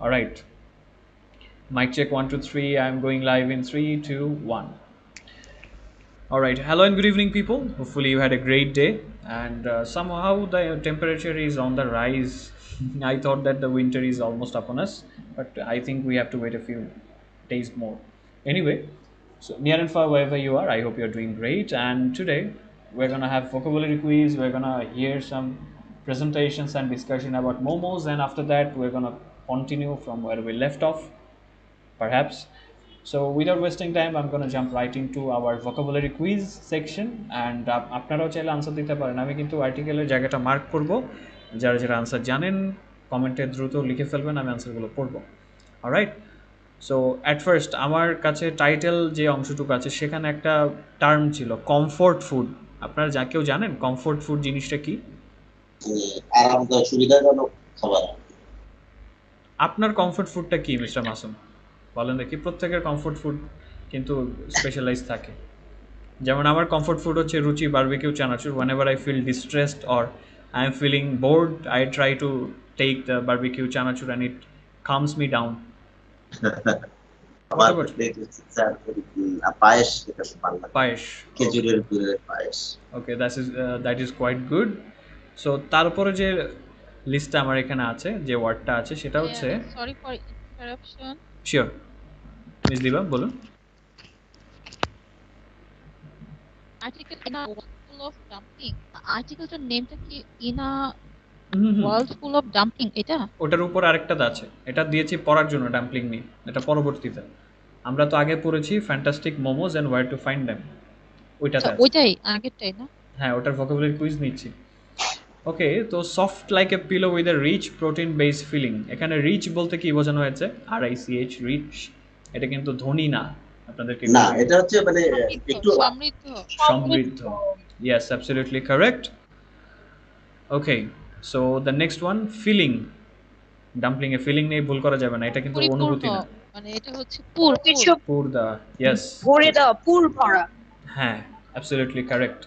All right. Mic check 1 2 3. I'm going live in 3 2 1. All right. Hello and good evening, people. Hopefully you had a great day. And somehow the temperature is on the rise. I thought that the winter is almost upon us, but I think we have to wait a few days more. Anyway, so near and far wherever you are, I hope you're doing great. And today we're gonna have vocabulary quiz. We're gonna hear some presentations and discussion about momos, and after that we're gonna continue from where we left off, perhaps. So without wasting time, I'm going to jump right into our vocabulary quiz section, and আপনারাও চাইলে answer দিতে পারেন। আমি কিন্তু আর্টিকেলের জায়গাটা mark করব, যারা যারা আনসার জানেন কমেন্টে দ্রুত লিখে ফেলবেন, আমি আনসারগুলো পড়ব। অলরাইট, সো অ্যাট ফার্স্ট আমার কাছে টাইটেল যে অংশটুকু আছে সেখানে একটা টার্ম ছিল কমফোর্ট ফুড। আপনারা যা কেউ জানেন কমফোর্ট ফুড জিনিসটা কি? আরামদায়ক সুবিধাজনক খাবার। আপনার কমফোর্ট ফুডটা কি মিস্টার মাসুম বলেন দেখি? প্রত্যেকের কমফোর্ট ফুড কিন্তু স্পেশালাইজ থাকে। যেমন আমার কমফোর্ট ফুড হচ্ছে রুচি barbecue chanachur. whenever I feel distressed or I am feeling bored, I try to take the barbecue chanachur and it calms me down. আমার পায়েস, পায়েস, খেজুরের গুড়ের পায়েস। ওকে, that is quite good. So তারপরে যে লিস্টটা আমার এখানে আছে, যে ওয়ার্ডটা আছে সেটা হচ্ছে, sorry for interruption. Sure miss Diba বলুন। Article in a world full of dumpling. আর্টিকেলটার নেমটা কি? In a world full of dumpling, এটা? ওটার উপর আরেকটা আছে, এটা দিয়েছি পড়ার জন্য, ডাম্পলিং নেই, এটা পরবর্তীতে। আমরা তো আগে পড়েছি fantastic momos and where to find them, ওইটাতে আছে। ওইটাই আগেরটাই না? হ্যাঁ, ওটার ভোকাবুলারি কুইজ নিচ্ছি। ওকে, তো soft like a pillow with a rich protein base filling. এখানে রিচ বলতে কি বোঝানো হয়েছে? RICH, rich. এটা কিন্তু ধনী না, আপনাদেরকে না, এটা হচ্ছে মানে একটু সমৃদ্ধ। Yes, absolutely correct. Okay, so the next one, filling. Dumpling এ ফিলিং নেই, ভুল করা যাবে না, এটা কিন্তু অনুভূতি না, মানে এটা হচ্ছে পুর দা। ইয়েস, ভরে দাও, পুর ভরা। হ্যাঁ, absolutely correct.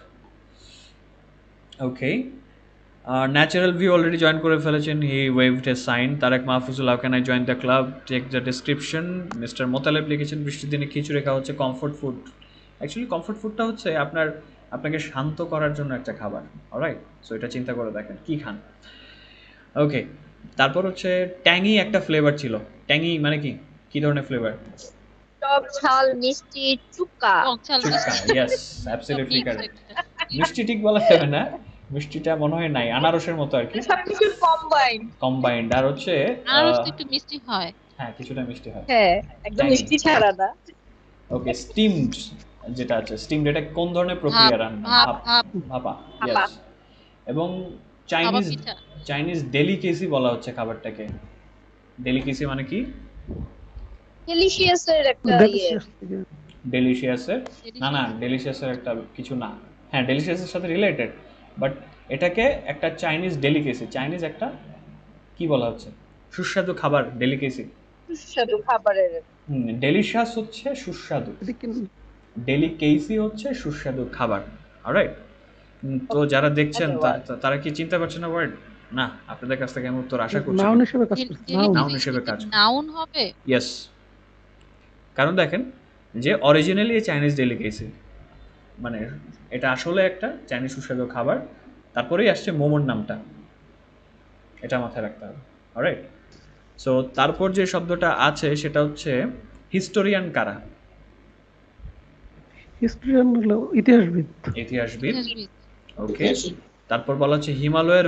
Okay, natural view already join করে ফেলেছেন, he waved a sign. Tareq Mahfuzul, how can I join the club, take the description. Mister Motaleb লিখেছেন, বৃষ্টির দিনে খিচুড়ি খাওয়া হচ্ছে কমফোর্ট ফুড। অ্যাকচুয়ালি কমফোর্ট ফুডটা হচ্ছে আপনাকে শান্ত করার জন্য একটা খাবার। অলরাইট, সো এটা চিন্তা করে দেখেন কি খান। ওকে, তারপর হচ্ছে ট্যাঙ্গি একটা ফ্লেভার ছিল। ট্যাঙ্গি মানে কি? কি ধরনের ফ্লেভার? টক ঝাল মিষ্টি চুক্কা। Yes, absolutely correct. মিষ্টি ঠিক বলা যাবে না, মিষ্টিটা মনে হয় নাই, আনারসের মতো আর কি, সবকিছু কম্বাইন্ড। আর হচ্ছে আনারস একটু মিষ্টি হয়। হ্যাঁ, কিছুটা মিষ্টি হয়। হ্যাঁ, একদম মিষ্টি ছাড়া না। ওকে, স্টিমড যেটা আছে, স্টিমড এটা কোন ধরনের প্রক্রিয়া? রান্না, ভাপা। ইয়েস, এবং চাইনিজ ডেলিকেসি বলা হচ্ছে খাবারটাকে। ডেলিকেসি মানে কি? ডেলিশিয়াসের একটা ডেলিশিয়াসের না, ডেলিশিয়াসের একটা কিছু না। হ্যাঁ, ডেলিশিয়াসের সাথে রিলেটেড, বাট এটাকে একটা চাইনিজ ডেলিকেসি, চাইনিজ একটা কি বলা হচ্ছে? সুস্বাদু খাবার, ডেলিকেসি। সুস্বাদু খাবারের ডেলিশিয়াস হচ্ছে সুস্বাদু, ডেলিকেসি হচ্ছে সুস্বাদু খাবার। অলরাইট, তো যারা দেখছেন তারা কি চিন্তা পারছেন না ওয়ার্ড? না, আপনাদের কাছ থেকে আমি উত্তর আশা করছি। নাউন হিসেবে কাজ, নাউন হবে। ইয়েস, কারণ দেখেন যে অরিজিনালি চাইনিজ ডেলিকেসি, মানে এটা আসলে একটা চাইনিজ সুস্বাদু খাবার, তারপরেই আসছে মোমোর নামটা, এটা মাথায় রাখতে হবে। অলরাইট, সো তারপর যে শব্দটা আছে সেটা হচ্ছে হিস্টোরিয়ান। কারা? হিস্টোরিয়ান হলো ইতিহাসবিদ। ওকে, তারপর বলা হচ্ছে হিমালয়ের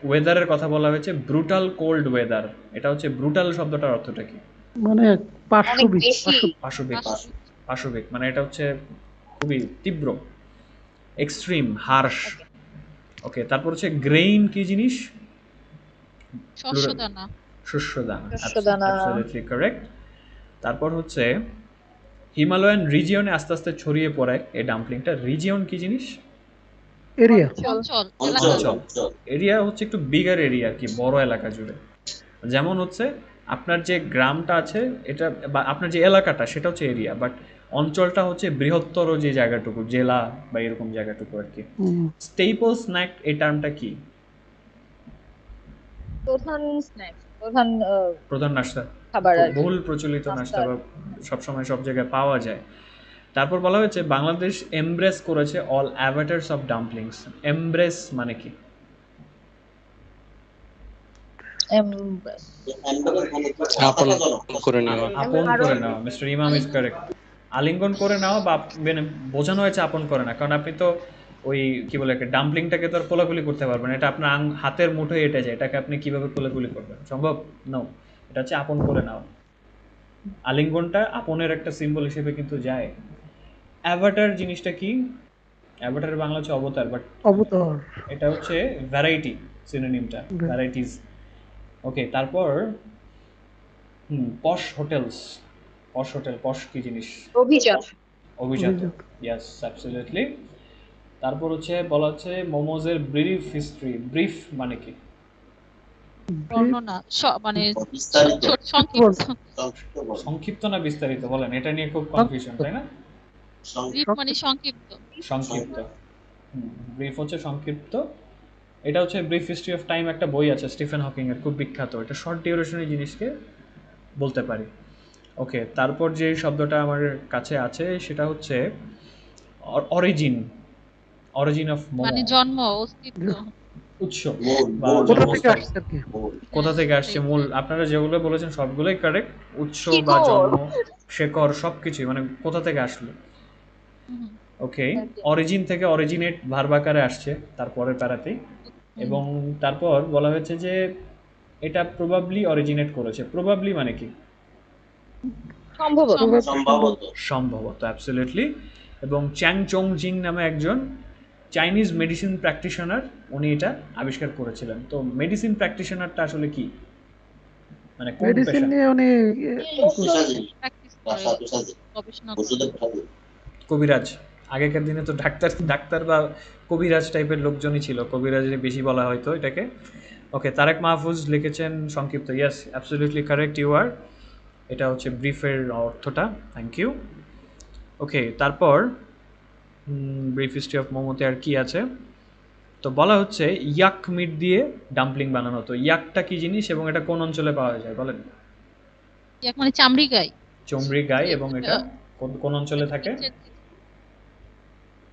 ওয়েদারের কথা বলা হয়েছে ব্রুটাল কোল্ড ওয়েদার। এটা হচ্ছে ব্রুটাল শব্দটার অর্থটা কি? মানে পাশবিক, মানে এটা হচ্ছে খুবই তীব্র, এক্সট্রিম, হার্শ। ওকে, তারপর হচ্ছে গ্রেইন কি জিনিস? শস্যদানা। Absolutely correct. তারপর হচ্ছে হিমালয়ান রিজিয়নে আস্তে আস্তে ছড়িয়ে পড়ে এই ডাম্পলিংটা। রিজিয়ন কি জিনিস? এরিয়া। অঞ্চল। এরিয়া হচ্ছে একটু বিগার এরিয়া, কি বড় এলাকা জুড়ে। যেমন হচ্ছে আপনার যে গ্রামটা আছে এটা, বা আপনার যে এলাকাটা সেটা হচ্ছে এরিয়া, বাট অঞ্চলটা হচ্ছে বৃহত্তর যে জায়গাটুকু, জেলা বা এরকম জায়গাটুকু আর কি। স্টেপল স্ন্যাক এই টার্মটা কি? প্রধান স্ন্যাক, প্রধান প্রধান নাস্তা, খাবার আর কি। বহুল প্রচলিত নাস্তা নাস্তা। বা সবসময় সব জায়গায় পাওয়া যায়। তারপর বলা হয়েছে বাংলাদেশ এমব্রেস করেছে অল অ্যাভাটার্স অফ ডাম্পলিংস। এমব্রেস মানে কি? এমব্রেস। এমবেডেড মানে কি আপন হতাশাজনক করে নেওয়া। আপন আরো করে নেওয়া, মিস্টার ইমাম ইজ কারেক্ট। আলিঙ্গন করে নেওয়া বা মানে বোঝানো হয়েছে আপন করে না, কারণ আপনি তো ওই কি বলে একটা ডাম্পলিংটাকে তো আর কোলাকুলি করতে পারবেন না, এটা আপনার হাতের মুঠোয় এঁটে যায়, এটাকে আপনি কিভাবে কোলাকুলি করবেন, সম্ভব? নো, এটা হচ্ছে আপন করে নেওয়া। আলিঙ্গনটা আপনের একটা সিম্বল হিসেবে কিন্তু যায়। অ্যাভাটার জিনিসটা কি? অ্যাভাটারের বাংলা হচ্ছে অবতার, বাট অবতার। এটা হচ্ছে ভ্যারাইটি, সিনোনিমটা ভ্যারাইটিস। ওকে, তারপর পশ হোটেলস। পশ হোটেল, পশ কি জিনিস? অভিজাত। অভিজাত, অভিজাত। Yes absolutely. তারপর হচ্ছে বলা হচ্ছে মোমোজের ব্রিফ হিস্ট্রি। ব্রিফ মানে কি? বর্ণনা মানে বিস্তারিত সংক্ষিপ্ত। সংক্ষিপ্ত বল। সংক্ষিপ্ত না বিস্তারিত বলেন, এটা নিয়ে খুব কনফিউশন, তাই না? ব্রিফ মানে সংক্ষিপ্ত। সংক্ষিপ্ত, ব্রিফ হচ্ছে সংক্ষিপ্ত। এটা হচ্ছে ব্রিফ হিস্ট্রি অফ টাইম, একটা বই আছে স্টিফেন হকিং এর, খুব বিখ্যাত। এটা শর্ট ডিউরেশনের জিনিসকে বলতে পারি। ওকে, তারপর যে শব্দটা আমার কাছে আছে সেটা হচ্ছে অরিজিন। অরিজিন অফ মোমো মানে জন্ম, অস্তিত্ব। উৎস মূল বা মূল কোথা জন্মস্থল। থেকে আসছে আর কি? মূল কোথা থেকে আসছে, মূল। আপনারা যেগুলো বলেছেন সবগুলোই কারেক্ট। উৎস বা শিকড়। জন্ম, শেকড়, সব কিছুই, মানে কোথা থেকে আসলো। হুম, ওকে, অরিজিন থেকে অরিজিনেট ভার্ব আকারে আসছে তারপরের প্যারাতেই। এবং তারপর বলা হয়েছে যে এটা প্রবাবলি অরিজিনেট করেছে। প্রবাবলি মানে কি? সম্ভবত। সম্ভবত সম্ভবত, অ্যাবসলিউটলি। এবং চ্যাং চং জিং নামে একজন চাইনিজ মেডিসিন প্র্যাকটিশনার, উনি এটা আবিষ্কার করেছিলেন। তো মেডিসিন প্র্যাকটিশনারটা আসলে কি, মানে কোন মেডিসিন পেশা? নিয়ে উনি পেশাজীবী, প্র্যাকটিস করে, পেশাজীবী, গবেষণা ওষুধের করে। পেশাজীবী। কবিরাজ। আগেকার দিনে তো ডাক্তার ডাক্তার বা কবিরাজ টাইপের লোকজনই ছিল, কবিরাজের বেশি বলা হয়তো এটাকে। ওকে, তারেক মাহফুজ লিখেছেন সংক্ষিপ্ত। Yes absolutely correct, you are. এটা হচ্ছে ব্রিফের অর্থটা। Thank you. ওকে, তারপর ব্রিফ হিস্ট্রি অফ মোমোতে আর কি আছে? তো বলা হচ্ছে ইয়াক মিট দিয়ে ডাম্পলিং বানানো হতো। ইয়াকটা কি জিনিস এবং এটা কোন অঞ্চলে পাওয়া যায় বলেন? এক মানে চামড়ি গাই। চমড়ি গায়, এবং এটা কোন অঞ্চলে থাকে?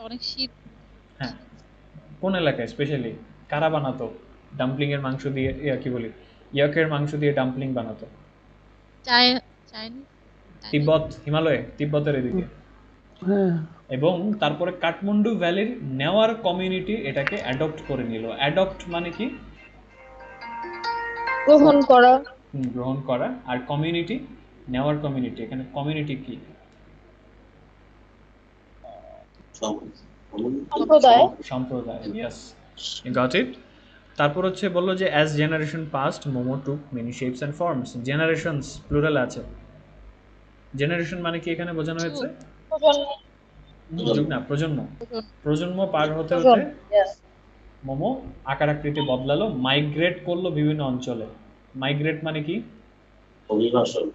অনেক শীত। হ্যাঁ, কোন এলাকায় স্পেশালি? কারা বানাতো ডাম্পলিং এর মাংস দিয়ে, কি বলি, ইয়াকের মাংস দিয়ে ডাম্পলিং বানাতো? চাইনিজ। তিব্বত, হিমালয়ে, তিব্বতের এদিকে। হ্যাঁ এবং তারপরে কাঠমান্ডু ভ্যালির নেওয়ার কমিউনিটি এটাকে অ্যাডপ্ট করে নিল। অ্যাডপ্ট মানে কি? গ্রহণ করা। গ্রহণ করা। আর কমিউনিটি, নেওয়ার কমিউনিটি, এখানে কমিউনিটি কি? সম্প্রদায়। সম্প্রদায়, ইয়েস, গট ইট। তারপর হচ্ছে বললো যে as generation past momo took many shapes and forms. Generations plural আছে। জেনারেশন মানে কি এখানে বোঝানো হয়েছে? যুগ না, প্রজন্ম। প্রজন্ম পার হতে হতে মোমো আকার আকৃতি বদলালো, মাইগ্রেট করলো বিভিন্ন অঞ্চলে। মাইগ্রেট মানে কি? অভিবাসন,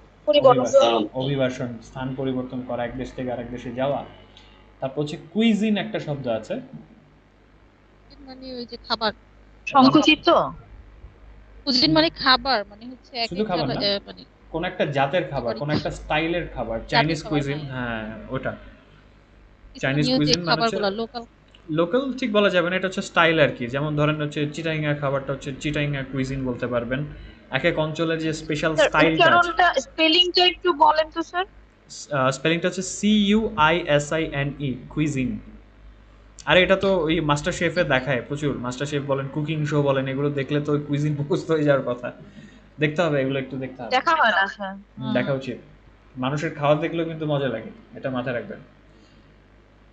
অভিবাসন, স্থান পরিবর্তন করা, এক দেশ থেকে আরেক দেশে যাওয়া। তারপর হচ্ছে কুইজিন একটা শব্দ আছে, মানে ওই যে খাবার। সংকুচিত। কুজিন মানে খাবার, মানে হচ্ছে এক শুধু এক খাবার না, মানে কোন একটা জাতের খাবার, কোন একটা স্টাইলের খাবার। চাইনিজ খাবার, কুইজিন, হ্যাঁ ওটা। চাইনিজ স্থানীয় যে কুইজিন মানে হচ্ছে খাবারগুলো লোকাল। লোকাল ঠিক বলা যাবে না, এটা হচ্ছে স্টাইল আর কি। যেমন ধরেন হচ্ছে চিটাইঙ্গা খাবারটা হচ্ছে চিটাইঙ্গা কুইজিন বলতে পারবেন। এক এক অঞ্চলের যে স্পেশাল স্টাইলটা আছে। উচ্চারণটা, স্পেলিংটা একটু বলেন তো স্যার। স্পেলিংটা হচ্ছে CUISINE, কুইজিন। আরে এটা তো ওই মাস্টার শেফে দেখায় প্রচুর। মাস্টার শেফ বলেন, কুকিং শো বলেন, এগুলো দেখলে তো কুইজিন মুখস্থ হয়ে যাওয়ার কথা। দেখতে হবে এগুলো, একটু দেখতে হবে, দেখা হয় না স্যার। দেখা উচিত। মানুষের খাওয়া দেখলেও কিন্তু মজা লাগে, এটা মাথায় রাখবেন।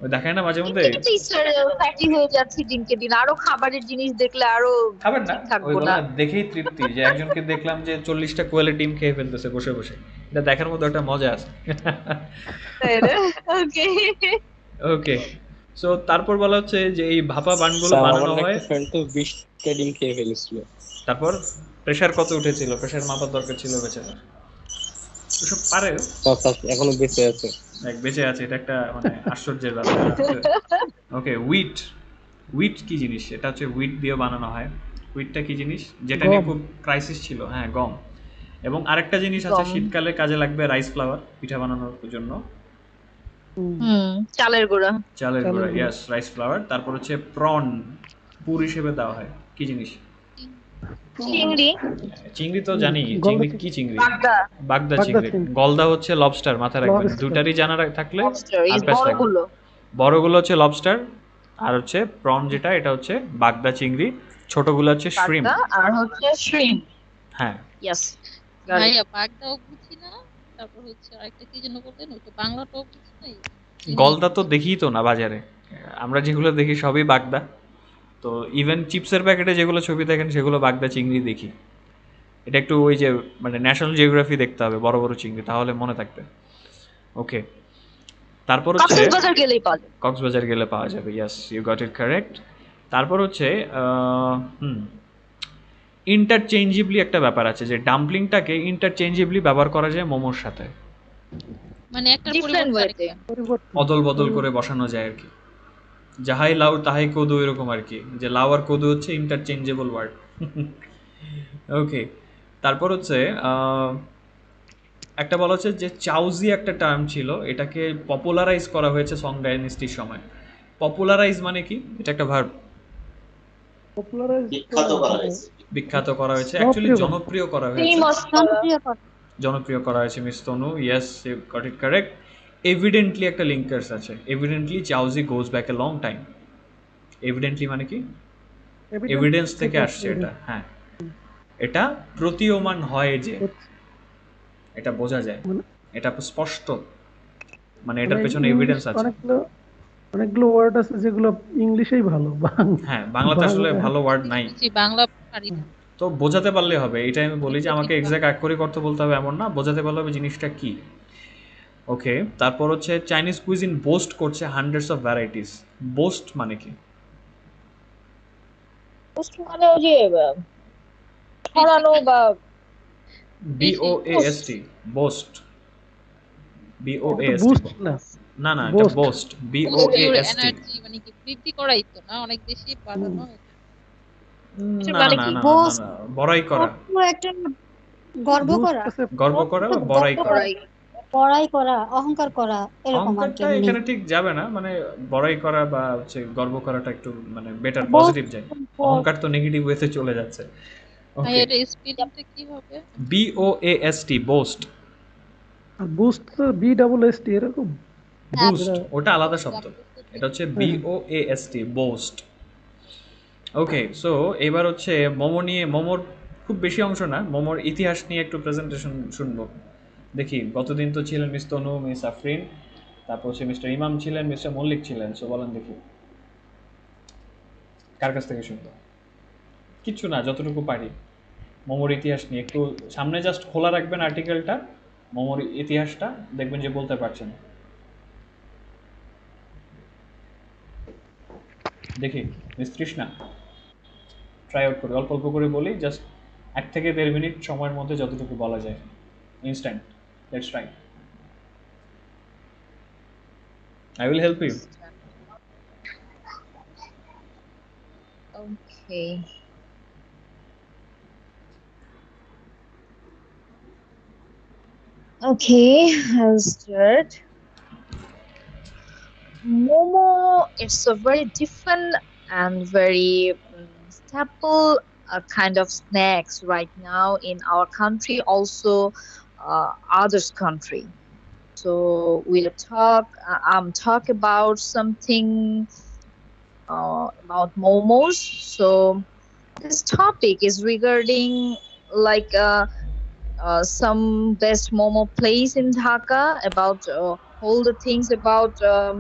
ওই দেখায় না মাঝে মধ্যে। কিন্তু স্যার ফ্যাটি হয়ে যাচ্ছে দিনকে দিন, আরো খাবারের জিনিস দেখলে আরো খাবেন না, ঠিক থাকবো ওইগুলো না। না দেখেই তৃপ্তি, যে একজনকে দেখলাম যে 40টা কোয়েলের ডিম খেয়ে ফেলতেছে বসে বসে, এটা দেখার মধ্যে একটা মজা আছে। ওকে। ওকে, সো তারপর বলা হচ্ছে যে এই ভাপা বানগুলো স্যার আমার বানানো হয়। একটা ফ্রেন্ড তো 20টা ডিম খেয়ে ফেলেছিল। তারপর প্রেসার কত উঠেছিল, প্রেসার মাপার দরকার ছিল বেচারা। এসব পারে, স্যার এখনো বেঁচে আছে। বেঁচে আছে, এটা একটা মানে আশ্চর্যের ব্যাপার। ওকে, উইট। উইট কি জিনিস? এটা হচ্ছে উইট দিয়ে বানানো হয়। উইটটা কি জিনিস, যেটা নিয়ে গম। খুব ক্রাইসিস ছিল? হ্যাঁ, গম। এবং আরেকটা জিনিস আছে গম। শীতকালে কাজে লাগবে, রাইস ফ্লাওয়ার, পিঠা বানানোর জন্য। চালের গুঁড়া। চালের গুঁড়া, চালের গুঁড়া। ইয়াস, রাইস ফ্লাওয়ার। তারপর হচ্ছে প্রন, পুর হিসেবে দেওয়া হয়। কি জিনিস? চিংড়ি। চিংড়ি তো জানি, গলদা চিংড়ি কি চিংড়ি? বাগদা। বাগদা বাগদা চিংড়ি। চিংড়ি। গলদা হচ্ছে লবস্টার, মাথায় রাখবেন। Lobster. দুটারই জানা থাকলে লবস্টার আর ইজ ব্যাস লাগবে। বড়গুলো। বড়গুলো হচ্ছে লবস্টার, আর হচ্ছে প্রন যেটা, এটা হচ্ছে বাগদা চিংড়ি। ছোটগুলো হচ্ছে শ্রিম্প। বাগদা আর হচ্ছে শ্রিম্প। হ্যাঁ, ইয়েস। ভাইয়া বাগদাও বুঝি না, তারপর হচ্ছে আরেকটা কি যেন বললেন, ওইটা বাংলাটাও বুঝি না। গলদা তো দেখি তো না বাজারে, আমরা যেগুলো দেখি সবই বাগদা। তো ইভেন চিপসের প্যাকেটে যেগুলো ছবি দেখেন সেগুলো বাগদা চিংড়ি দেখি। এটা একটু ওই যে মানে ন্যাশনাল জিওগ্রাফি দেখতে হবে, বড় বড় চিংড়ি, তাহলে মনে থাকবে। ওকে, তারপর হচ্ছে কক্সবাজার গেলেই পাওয়া যায়। কক্সবাজার গেলে পাওয়া যাবে, ইয়াস, ইউ গট ইট কারেক্ট। তারপর হচ্ছে ইন্টারচেঞ্জেবলি একটা ব্যাপার আছে, যে ডাম্পলিংটাকে ইন্টারচেঞ্জেবলি ব্যবহার করা যায় মোমোর সাথে, মানে একটা ডিফারেন্ট পরিবর্তে ওয়েতে। পরিবর্তন। অদল বদল করে বসানো যায় আর কি। যাহাই লাউ তাহাই কদু, এরকম আর কি, যে লাউ আর কদু হচ্ছে ইন্টারচেঞ্জেবল ওয়ার্ড। ওকে, তারপর হচ্ছে একটা বলা হচ্ছে যে চাউজি একটা টার্ম ছিল, এটাকে পপুলারাইজ করা হয়েছে সং ডাইনেস্টির সময়। পপুলারাইজ মানে কি? এটা একটা ভার্ব। Popularized বিখ্যাত করা মানে হয়েছে। বিখ্যাত করা হয়েছে, অ্যাকচুয়ালি জনপ্রিয় করা হয়েছে। ফেমাস করা। জনপ্রিয় করা হয়েছে miss Tanu, yes, you got it correct. Evidently একটা লিঙ্কার্স আছে, evidently jiaozi goes back a long time. Evidently মানে কি? এভিডেন্স থেকে আসছে এটা, হ্যাঁ। এটা প্রতীয়মান হয় যে, এটা বোঝা যায়, মানে- এটা স্পষ্ট, মানে এটার পেছনে ইংলিশ এভিডেন্স আছে। অনেকগুলো ওয়ার্ড আছে যেগুলো ইংলিশেই ভালো, হ্যাঁ, বাংলাতে আসলে ভালো ওয়ার্ড নাই, বুঝি, বাংলা পারি না। তো বোঝাতে পারলে হবে। এটাই আমি বলি যে আমাকে এক্সাক্ট আক্ষরিক অর্থ বলতে হবে এমন না, বোঝাতে পারলে হবে জিনিসটা কি। ওকে, তারপর হচ্ছে চাইনিজ কুইজিন বোস্ট করছে হান্ড্রেডস অফ ভ্যারাইটিস। বোস্ট মানে কি? পোস্ট মানে ওই যে ছড়ানো বা BOAST, বোস্ট, এটা তো BOAST, বুস্ট না, না না, এটা boast। বোস্ট, প্রচুর BOAST। এনার্জি, মানে কি বৃদ্ধি করাই তো না, অনেক বেশি বাড়ানো। না মানে না না কি? না না না না, বড়াই করা, একটা গর্ব বুস্ট করা, আছে গর্ব করা বা বড়াই করা। বড়াই। বড়াই করা, অহংকার করা, এরকম আর কি অহংকারটা meaning। এখানে ঠিক যাবে না, মানে বড়াই করা বা হচ্ছে গর্ব করাটা একটু মানে বেটার, Boast, পজিটিভ যায়। অহংকার তো নেগেটিভ ওয়েতে চলে যাচ্ছে। ভাই ওকে, এটা স্পেলিংটা কি হবে? BOAST, boast. আর বুস্ট তো BSST এরকম। বুস্ট যেটা- ওটা আলাদা শব্দ, এটা হচ্ছে BOAST, বোস্ট। ওকে, সো এবার হচ্ছে মোমো নিয়ে, মোমোর খুব বেশি অংশ না, মোমোর ইতিহাস নিয়ে একটু প্রেজেন্টেশন শুনবো। দেখি, গতদিন তো ছিলেন মিস তনু, মিস আফরিন, তারপর হচ্ছে মিস্টার ইমাম ছিলেন, মিস্টার মল্লিক ছিলেন। সো বলেন দেখি, কার কাছ থেকে শুনবো? কিচ্ছু না, যতটুকু পারি মোমোর ইতিহাস নিয়ে একটু। সামনে জাস্ট খোলা রাখবেন আর্টিকেলটা, মোমোর ইতিহাসটা, দেখবেন যে বলতে পারছেন। দেখি মিস তৃষ্ণা, ট্রাই আউট করি, অল্প অল্প করে বলি, জাস্ট 1 থেকে 1.5 মিনিট সময়ের মধ্যে যতটুকু বলা যায়, instant. Let's try, I will help you. Okay. Okay, I'll start. Momo, it's a very different and very staple kind of snacks right now in our country, also others country. So talk about something about momos. So this topic is regarding like some best momo place in Dhaka, about all the things about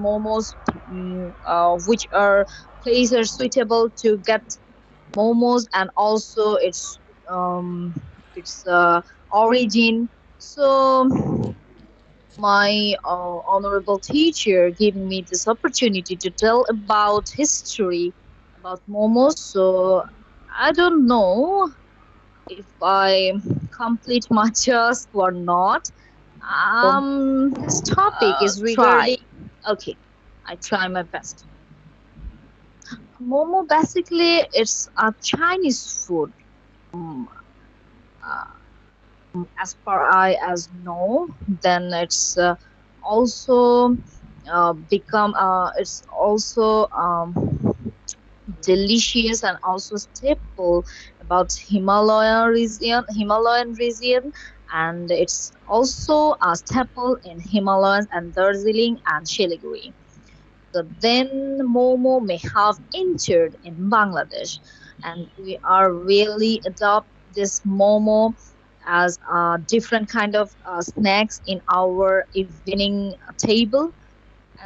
momos, which are places suitable to get momos, and also its origin. So my honorable teacher giving me this opportunity to tell about history about momos. So I don't know if I complete my task or not. This topic is regarding. Okay, I try my best. Mm-hmm. Mm. Momo basically it's a Chinese food. Uh, as far I as know, then it's also become it's also delicious and also staple about Himalayan region, and it's also a staple in Himalayas and Darjeeling and Siliguri. So then Momo may have entered in Bangladesh, and we are really adopt this Momo as a different kind of snacks in our evening table,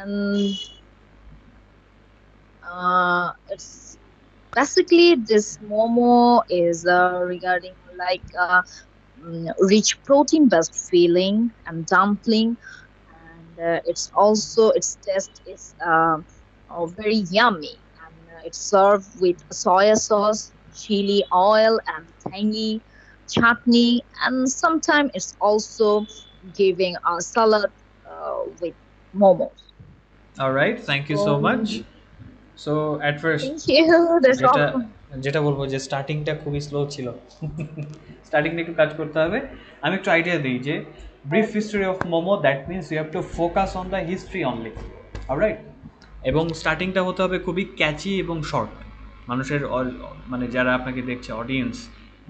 and it's basically this Momo is regarding like rich protein based filling and dumpling, and its taste is very yummy, and it's served with soya sauce, chili oil, and tangy chutney, and sometimes it's also giving a salad with momos. All right, thank you so So much. So at first, thank you. That's all যেটা from যেটা বলবো যে স্টার্টিংটা খুবই slow ছিল। স্টার্টিংটা একটু কাজ করতে হবে। আমি একটু আইডিয়া দিই যে brief history of momo, that means you have to focus on the history only. Alright, এবং স্টার্টিংটা হতে হবে খুবই ক্যাচি এবং শর্ট। মানুষের মানে যারা আপনাকে দেখছে অডিয়েন্স,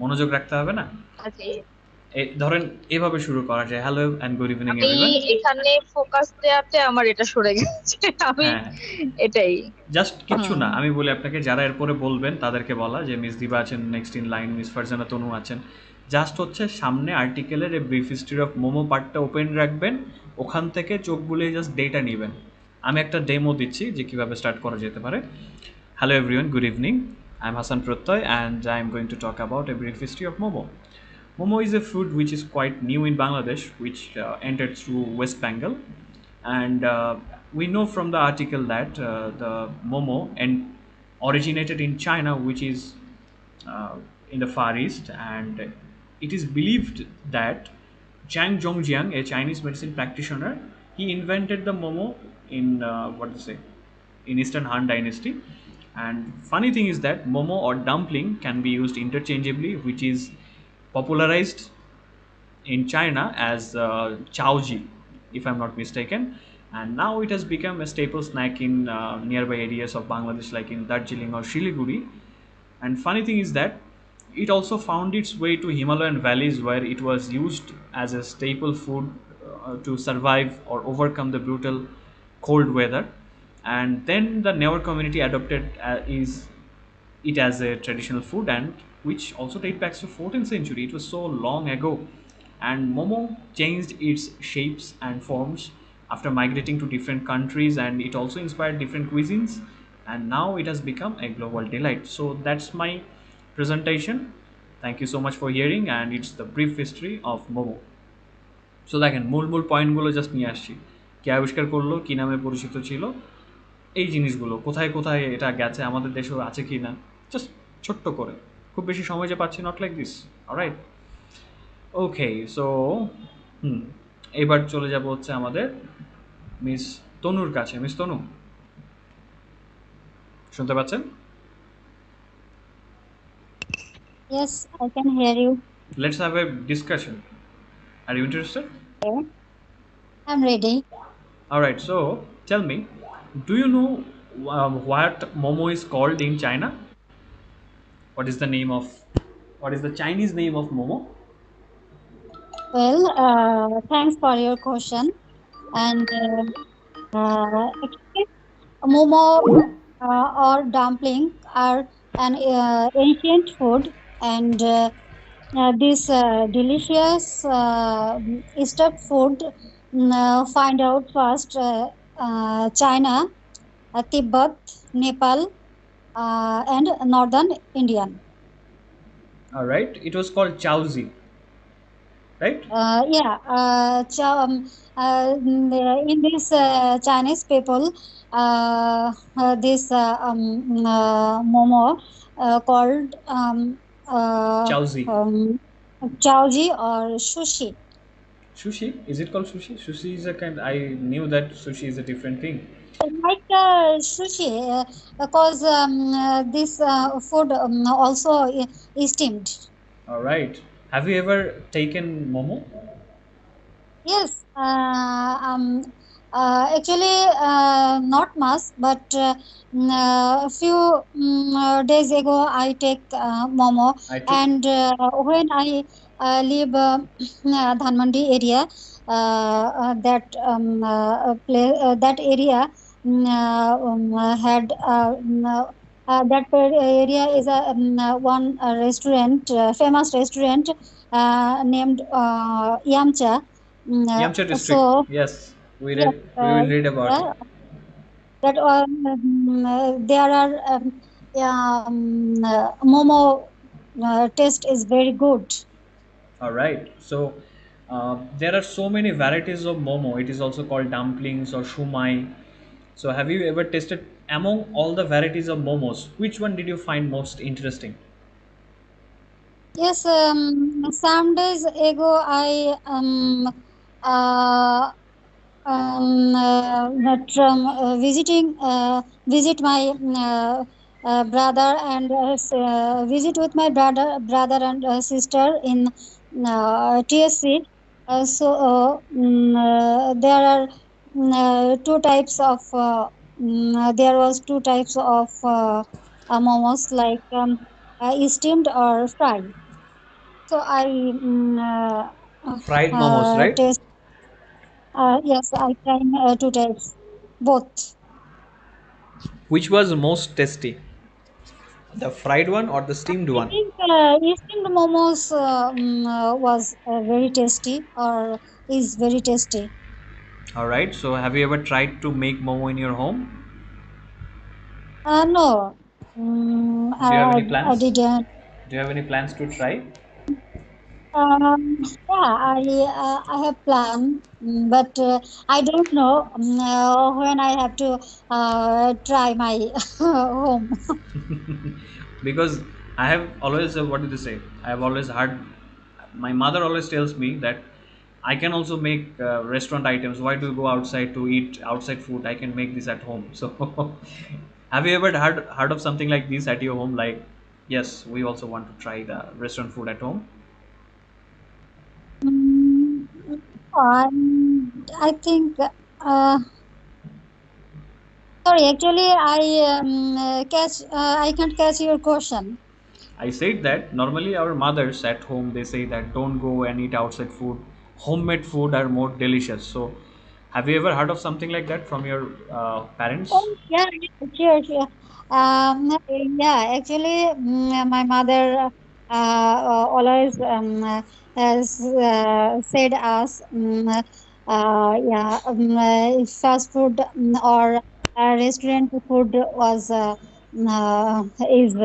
মনোযোগ রাখতে হবে না। okay. ধরেন এভাবে শুরু করা যায়, হ্যালো অ্যান্ড গুড ইভিনিং আমি এভরিওয়ান। এখানে ফোকাস দেওয়াতে আমার এটা সরে গেছে। আমি হ্যাঁ, এটাই। জাস্ট কিচ্ছু হুম। না, আমি বলি আপনাকে, যারা এরপরে বলবেন তাদেরকে বলা যে মিস দিবা আছেন next in line, miss Farzana Tanu আছেন, জাস্ট হচ্ছে সামনে আর্টিকেলের এই ব্রিফ হিস্ট্রি অফ মোমো পার্টটা ওপেন রাখবেন, ওখান থেকে চোখ বুলিয়ে জাস্ট ডেটা নেবেন। আমি একটা ডেমো দিচ্ছি যে কীভাবে স্টার্ট করা যেতে পারে। Hello everyone, good evening, I am Hasan Prottoy and I am going to talk about a brief history of momo. Momo is a food which is quite new in Bangladesh, which entered through West Bengal, and we know from the article that the Momo originated in China, which is in the Far East, and it is believed that Zhang Zhongjiang, a Chinese medicine practitioner, he invented the Momo in what to say, in Eastern Han Dynasty. And funny thing is that Momo or dumpling can be used interchangeably, which is popularized in China as Chaoji, if I'm not mistaken. And now it has become a staple snack in nearby areas of Bangladesh, like in Darjeeling or Shiliguri. And funny thing is that it also found its way to Himalayan valleys, where it was used as a staple food to survive or overcome the brutal cold weather. And then the Nevar community adopted is it as a traditional food, and which also dates back to 14th century. It was so long ago, and Momo changed its shapes and forms after migrating to different countries, and it also inspired different cuisines, and now it has become a global delight. So that's my presentation. Thank you so much for hearing, and it's the brief history of Momo. So দেখেন, মূল মূল পয়েন্টগুলো just নিয়ে আসছি। কে আবিষ্কার করলো, কী নামে পরিচিত ছিল, এই জিনিসগুলো কোথায় কোথায় এটা গেছে, আমাদের দেশেও আছে কি না, জাস্ট ছোট্ট করে, খুব বেশি সময় যে পাচ্ছি, not like this. Alright, okay. So এবার চলে যাব হচ্ছে আমাদের মিস তনুর কাছে। মিস তনু, শুনতে পাচ্ছেন? Yes, I can hear you. Let's have a discussion. Are you interested? Okay, I'm ready. Alright, so tell me, do you know what Momo is called in China? What is the name of, what is the Chinese name of Momo? Well, thanks for your question. And actually, momo or dumpling are an ancient food, and this delicious stuffed food find out first China, Tibet, Nepal, and northern Indian. Alright, it was called Chaozi, right? Yeah, in this Chinese people, this momo called Chaozi. chaoji or sushi. Sushi? Is it called sushi? Sushi is a kind, I knew that sushi is a different thing. Like sushi, because this food also is steamed. Alright. Have you ever taken momo? Yes, actually, not much, but a few days ago, I take momo, I took. and when I live Dhanmandi area, that area had that area is a one restaurant, famous restaurant named Yamcha. Yamcha district. So Yes, we yes, read. We will read about it. yeah, that there are momo taste is very good. All right. So there are so many varieties of momo. It is also called dumplings or shumai. So have you ever tasted among all the varieties of momos? Which one did you find most interesting? Yes, some days ago I uh, that visiting visit my brother and visit with my brother and sister in TSC. There are two types of there was two types of momos, like steamed or fried. So I Fried momos, right? taste. Yes, I try two types, both. Which was most tasty? The fried one or the steamed I one? think steamed momos was very tasty, or is very tasty. All right. So have you ever tried to make momo in your home? No, Do you have any I plans? didn't. Do you have any plans to try? Yeah, I have planned, but I don't know when I have to try my home. Because I have always, what did they say? I have always heard, my mother always tells me that I can also make restaurant items. Why do you go outside to eat outside food? I can make this at home. So, have you ever heard of something like this at your home? Like, yes, we also want to try the restaurant food at home. Mm, I think. Sorry, actually, I can't catch your question. I said that normally our mothers at home they say that don't go and eat outside food. Homemade food are more delicious. So, have you ever heard of something like that from your parents? Oh, yeah, yeah, sure, sure. Yeah, actually, my mother always has said us, yeah, fast food or restaurant food was is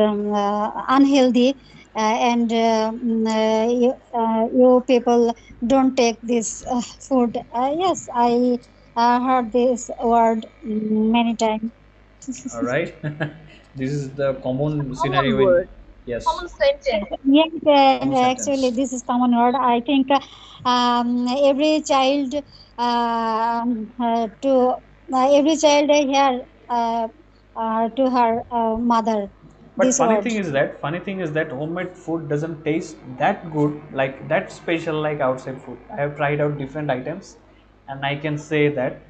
unhealthy, and you people don't take this food. Yes, I heard this word many times. All right. This is the common Common scenario in, word, yes, common sentence. Yes, common actually, sentence. this is common word. I think every child every child hear to her mother But this word. funny thing is that homemade food doesn't taste that good, like that special like outside food. I have tried out different items, and I can say that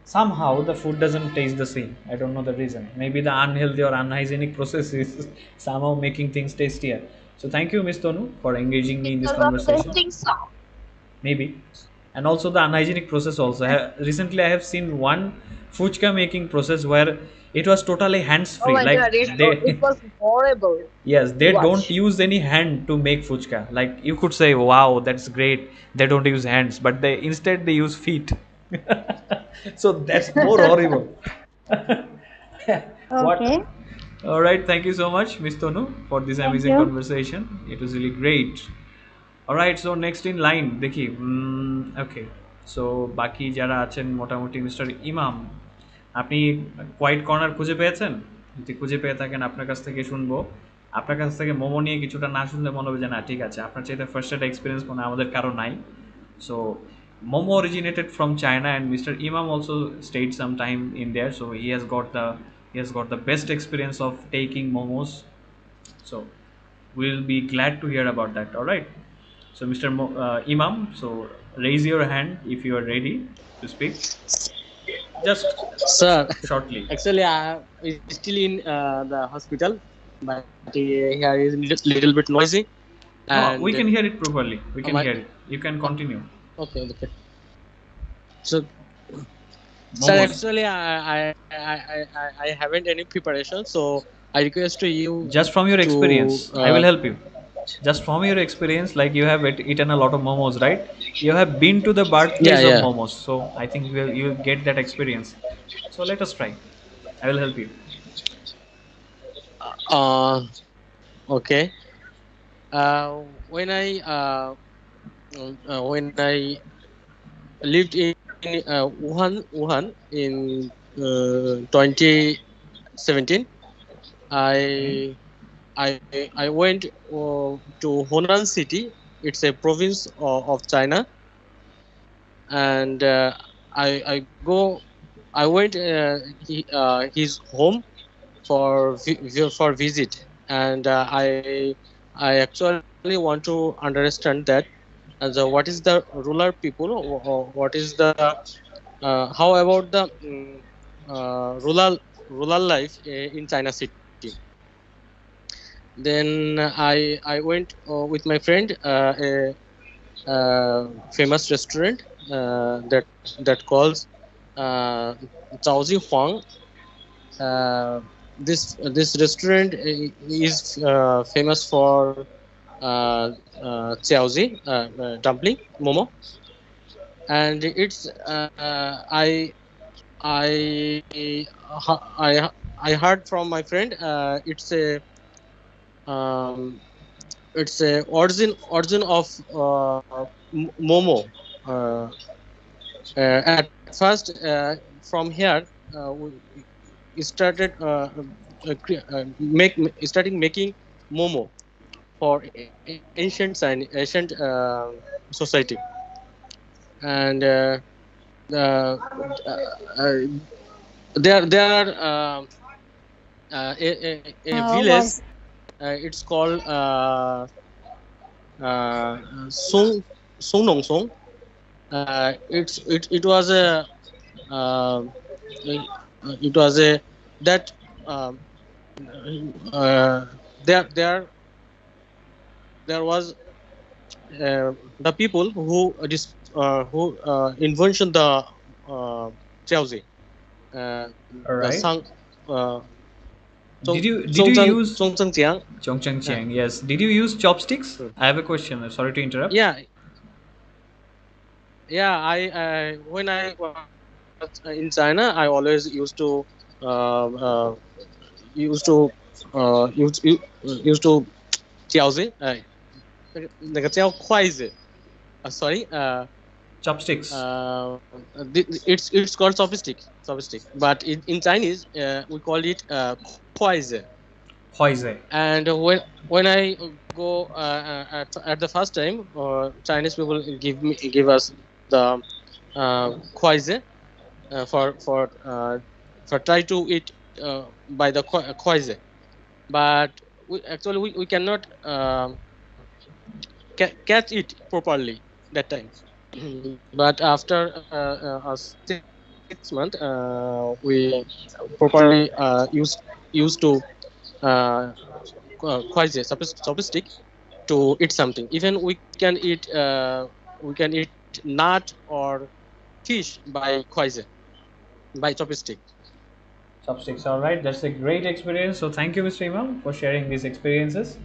somehow the food doesn't taste the same. I don't know the reason. Maybe the unhealthy or unhygienic process is somehow making things tastier. So thank you, Miss Tonu, for engaging me in this Because of conversation. testing sound. Maybe. And also the unhygienic process also. Recently I have seen one fuchka making process where it was totally hands Oh free. my Like God, it they was horrible yes, to they don't watch. use any hand to make fuchka. Like you could say, wow, that's great. They don't use hands, but they instead they use feet. So that's more horrible. What? Okay, All right. Thank you so much, Miss Tonu, for this thank amazing you. conversation. It was really great. Alright so next in line দেখি okay so বাকি যারা আছেন মোটামুটি mister ইমাম আপনি quite corner খুঁজে পেয়েছেন যদি খুঁজে পেয়ে থাকেন আপনার কাছ থেকে শুনবো আপনার কাছ থেকে মোমো নিয়ে কিছুটা না শুনলে মনে হবে যে না ঠিক আছে আপনার চাইতে ফার্স্ট এড এক্সপিরিয়েন্স কোনো আমাদের কারো নাই so momo originated from China and Mr. Imam also stayed some time in there so he has got the best experience of taking momos so we'll be glad to hear about that all right So, Mr. Imam, so raise your hand if you are ready to speak. Just Sir, shortly. actually, I is still in the hospital, but here is little bit noisy, No, we and can hear it properly. We can my hear it. You can continue. okay, okay. So, sir, Momos. actually, I haven't any preparation, so I request to you Just from your to experience, I will help you. Just from your experience, like you have eaten a lot of momos, right? You have been to the yeah, birthplace of yeah. momos, so I think you get that experience. So let us try. I will help you. Uh, okay. When I lived in Wuhan in 2017. I I went to Honan City. It's a province of China, and I go. I went his home for visit, and I actually want to understand that what is the rural people, or what is the how about the rural life in China City. Then I went with my friend famous restaurant that calls uh, Chaozi Huang. Uh, this restaurant is famous for Chaozi dumpling momo, and it's I I heard from my friend um, it's a origin of momo. Uh, at first, from here, we started starting making momo for ancient society, and uh, there are a village. Was It's called Song Song Song. It was a uh, it was a that um, uh, there there was the people who invention the Chelsea, All the right. Sang uh, Did you use Song Sang Jiang. Chongcheng Uh, Chiang? Yes. Did you use chopsticks? I have a question. Sorry to interrupt. yeah, yeah. I when I was in China, I always uh, uh, used to used to 嚼子，那个叫筷子，sorry, Chopsticks. it's called chopstick, but in Chinese we call it 筷子. Huaize. And when I go at the first time, Chinese people give us the kweise for try to eat by the kweise, but we cannot catch it properly that time. But after 6 months, we properly used to uh, quite a chopstick to eat something. Even we can eat nut or fish by quaise, by chopstick. Chopsticks. All right. That's a great experience. So thank you, Mr. Imam, for sharing these experiences.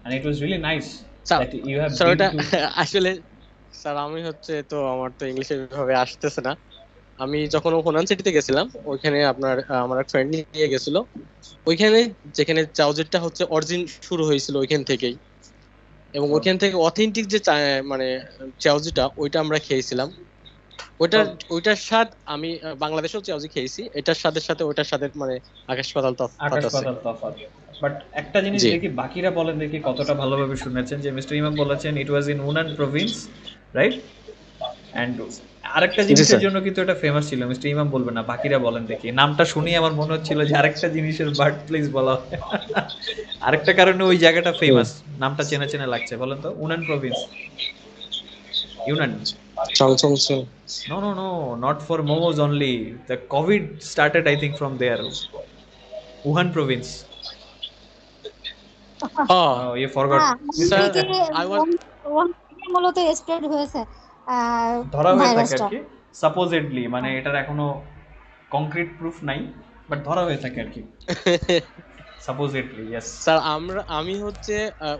And it was really nice So that you have sir been ওটা to. আসলে sir আমি হচ্ছে তো আমার তো English ভাবে আসতেছে না। আমি যখন হোনান সিটিতে গেছিলাম ওইখানে আপনার আমার এক ফ্রেন্ড নিয়ে গেছিল ওইখানে, যেখানে চাউজিরটা হচ্ছে অরিজিন শুরু হয়েছিল ওইখান থেকেই, এবং ওইখান থেকে অথেন্টিক যে মানে চাউজিটা ওইটা আমরা খেয়েছিলাম। ওইটার Oh, ওইটার স্বাদ আমি বাংলাদেশেও চাউজি খেয়েছি, এটার স্বাদের সাথে ওইটার স্বাদের মানে আকাশ পাতাল তফাৎ আকাশ আছে। পাতাল তফাৎ। বাট একটা জিনিস জি দেখি, বাকিরা বলেন দেখি কতটা ভালোভাবে শুনেছেন। যে মিস্টার ইমাম বলেছেন it was in Yunnan province, right? And আরেকটা জি জিনিসের স্যার। জন্য কিন্তু এটা ফেমাস ছিল। মিস্টার ইমাম বলবে না, বাকিরা বলেন দেখি। নামটা শুনেই আমার মনে হচ্ছিল যে আরেকটা জিনিসের বার্থ প্লেস বলা হয়। আরেকটা কারণে ওই জায়গাটা ফেমাস, নামটা চেনা চেনা লাগছে। বলেন তো, উনান প্রভিন্স। Yunnan. চং চং চং। No, no, no, not for momos only. The COVID started, I think, from there. Wuhan province. Oh, you forgot. হ্যাঁ, ওখান স্যার থেকে আই ওয়াজ ওখান থেকে মূলত স্প্রেড হয়েছে ধরা হয়ে থাকে আর ভাইরাসটা। কি সাপোজেডলি, মানে এটার এখনো কংক্রিট প্রুফ নাই, বাট ধরা হয়ে থাকে আর কি সাপোজেডলি। ইয়েস স্যার আমি হচ্ছে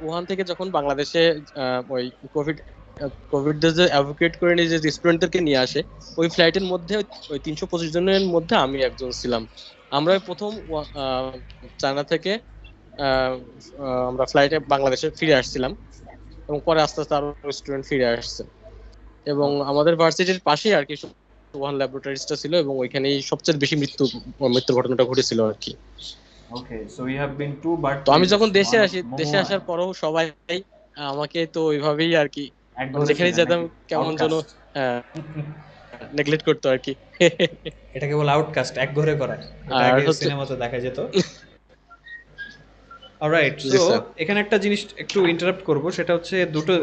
ওখান থেকে যখন বাংলাদেশে ওই কোভিড কোভিড যে অ্যাভোকেট করে নিয়ে যে স্টুডেন্টদেরকে নিয়ে আসে, ওই ফ্লাইটের মধ্যে ওই 325 জনের মধ্যে আমি একজন ছিলাম। আমরা প্রথম চায়না থেকে আমরা ফ্লাইটে বাংলাদেশে ফিরে আসছিলাম, এবং পরে আস্তে আস্তে আরো স্টুডেন্ট ফিরে আসছে। এবং আমাদের ভার্সিটির পাশেই আর কি ওয়ান ল্যাবরেটরিজটা ছিল, এবং ওইখানেই সবচেয়ে বেশি মৃত্যুর ঘটনাটা ঘটেছিল আর কি। Okay, so we have been to, but তো আমি যখন দেশে আসি, দেশে আসার পরেও সবাই আমাকে তো ওইভাবেই আর কি যেখানে যেতাম কেমন যেন নেগলেক্ট করতো আর কি। এটা কেবল আউটকাস্ট, এক ঘরে করা, এটা আর আগে হচ্ছে সিনেমাতে দেখা যেত। অলরাইট, জি সো স্যার। এখানে একটা জিনিস একটু ইন্টারাপ্ট করব, সেটা হচ্ছে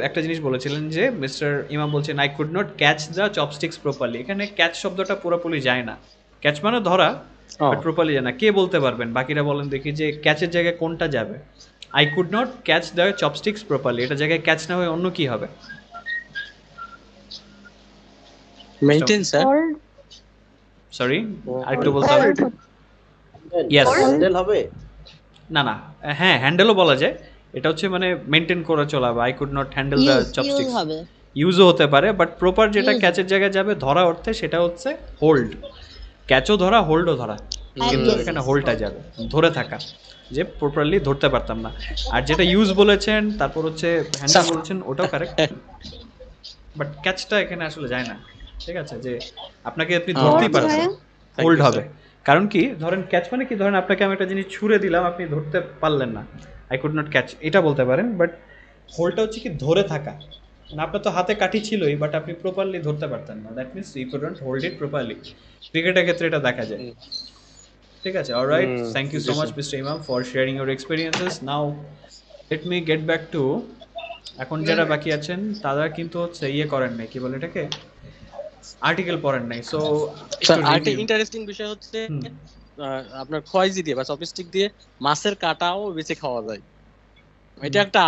একটা জিনিস বলেছিলেন যে মিস্টার ইমাম বলছেন I could not catch the chopsticks properly. এখানে ক্যাচ শব্দটা পুরোপুরি যায় না, ক্যাচ মানে ধরা, বাট প্রপারলি যায় না। কে বলতে পারবেন? বাকিরা বলেন দেখি যে ক্যাচের জায়গায় কোনটা যাবে। I could not catch the chopsticks properly, এটা জায়গায় ক্যাচ না হয়ে অন্য কি হবে? Maintain sir. সরি, আরেকটু বলতে হবে। ইয়েস, হ্যান্ডেল হবে। না না, হ্যাঁ হ্যান্ডেলও বলা যায়, এটা হচ্ছে মানে মেনটেন করে চলা হবে। I could not handle the chopsticks ইউজও হতে পারে, বাট প্রপার যেটা ক্যাচের জায়গায় যাবে ধরা অর্থে সেটা হচ্ছে হোল্ড। ক্যাচও ধরা, হোল্ডও ধরা, কিন্তু এখানে হোল্ডটা যাবে, ধরে থাকা, যে প্রপারলি ধরতে পারতাম না। আর যেটা ইউজ বলেছেন, তারপর হচ্ছে হ্যান্ডেল বলেছেন, ওটাও কারেক্ট, বাট ক্যাচটা এখানে আসলে যায় না। ঠিক আছে, যে আপনাকে আপনি ধরতেই পারছেন, হোল্ড হবে। কারণ কি, ধরেন ক্যাচ মানে কি, ধরেন আপনাকে আমি একটা জিনিস ছুঁড়ে দিলাম, আপনি ধরতে পারলেন না, আই কুড নট ক্যাচ, এটা বলতে পারেন। বাট হোল্ডটা হচ্ছে কি ধরে থাকা, মানে আপনার তো হাতে কাঠি ছিলই, বাট আপনি প্রপারলি ধরতে পারতেন না, that means you couldn't hold it properly. ক্রিকেটের ক্ষেত্রে এটা দেখা যায়। ঠিক আছে, alright, thank you so much mister Imam for sharing your experiences. Now let me get back to, এখন যারা বাকি আছেন তারা কিন্তু হচ্ছে ইয়ে করেন নাই, কি বলে এটাকে, আর্টিকেল পড়েন নাই। সো আরেকটা ইন্টারেস্টিং বিষয় হচ্ছে আপনার খয়েজি দিয়ে বা চপস্টিক দিয়ে মাছের কাঁটাও বেছে খাওয়া যায়। এটা একটা